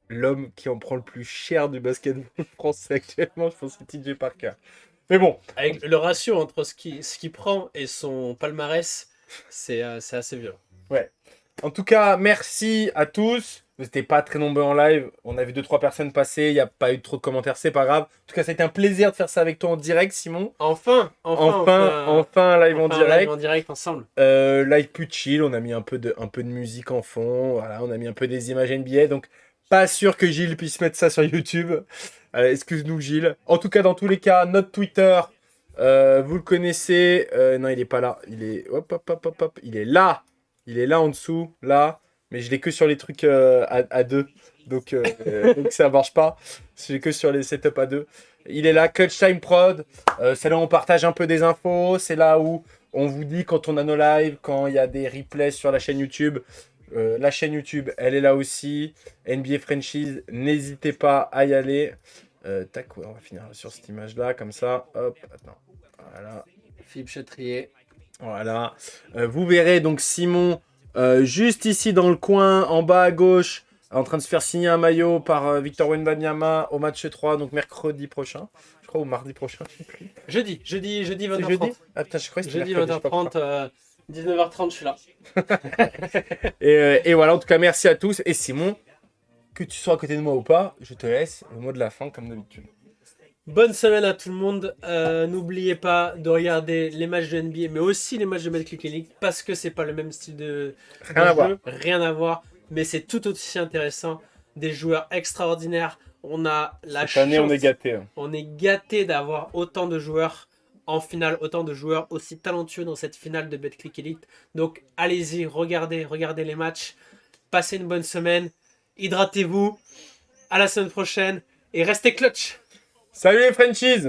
L'homme qui en prend le plus cher du basketball français actuellement, je pense que c'est TJ Parker. Mais bon. Avec le ratio entre ce qu'il prend et son palmarès, c'est assez violent. Ouais. En tout cas, merci à tous. Vous n'étiez pas très nombreux en live. On a vu 2-3 personnes passer. Il n'y a pas eu trop de commentaires. C'est pas grave. En tout cas, ça a été un plaisir de faire ça avec toi en direct, Simon. Enfin un live en direct. Live en direct ensemble. Live plus chill. On a mis un peu de musique en fond. Voilà, on a mis un peu des images NBA. Donc, pas sûr que Gilles puisse mettre ça sur YouTube. Excuse-nous, Gilles. En tout cas, dans tous les cas, notre Twitter, vous le connaissez. Non, il est pas là. Il est. Hop. Il est là. Il est là en dessous, là. Mais je l'ai que sur les trucs à deux. Donc ça marche pas. Je l'ai que sur les setups à deux. Il est là, Clutch Time Prod. C'est là où on partage un peu des infos. C'est là où on vous dit quand on a nos lives, quand il y a des replays sur la chaîne YouTube. La chaîne YouTube, elle est là aussi. NBA Franchise, n'hésitez pas à y aller. Tac, ouais, on va finir sur cette image-là, comme ça. Hop, attends. Voilà. Philippe Chatrier. Voilà. Vous verrez donc Simon juste ici dans le coin, en bas à gauche, en train de se faire signer un maillot par Victor Wembanyama au match 3, donc mercredi prochain. Je crois, ou mardi prochain, je sais plus. Jeudi C'est 20h30. jeudi. Ah putain, je crois que c'était Jeudi mercredi, je sais pas 20h30, 19h30, je suis là. Et voilà, en tout cas, merci à tous. Et Simon, que tu sois à côté de moi ou pas, je te laisse le mot de la fin comme d'habitude. Bonne semaine à tout le monde. N'oubliez pas de regarder les matchs de NBA, mais aussi les matchs de Betclic League, parce que c'est pas le même style de Rien à voir. jeu. Rien à voir. Mais c'est tout aussi intéressant. Des joueurs extraordinaires. On a la Cette année, chance. on est gâtés. Hein. On est gâté d'avoir autant de joueurs en finale, autant de joueurs aussi talentueux dans cette finale de Betclic Elite. Donc allez-y, regardez les matchs. Passez une bonne semaine. hydratez-vous. À la semaine prochaine et restez clutch. Salut les Frenchies!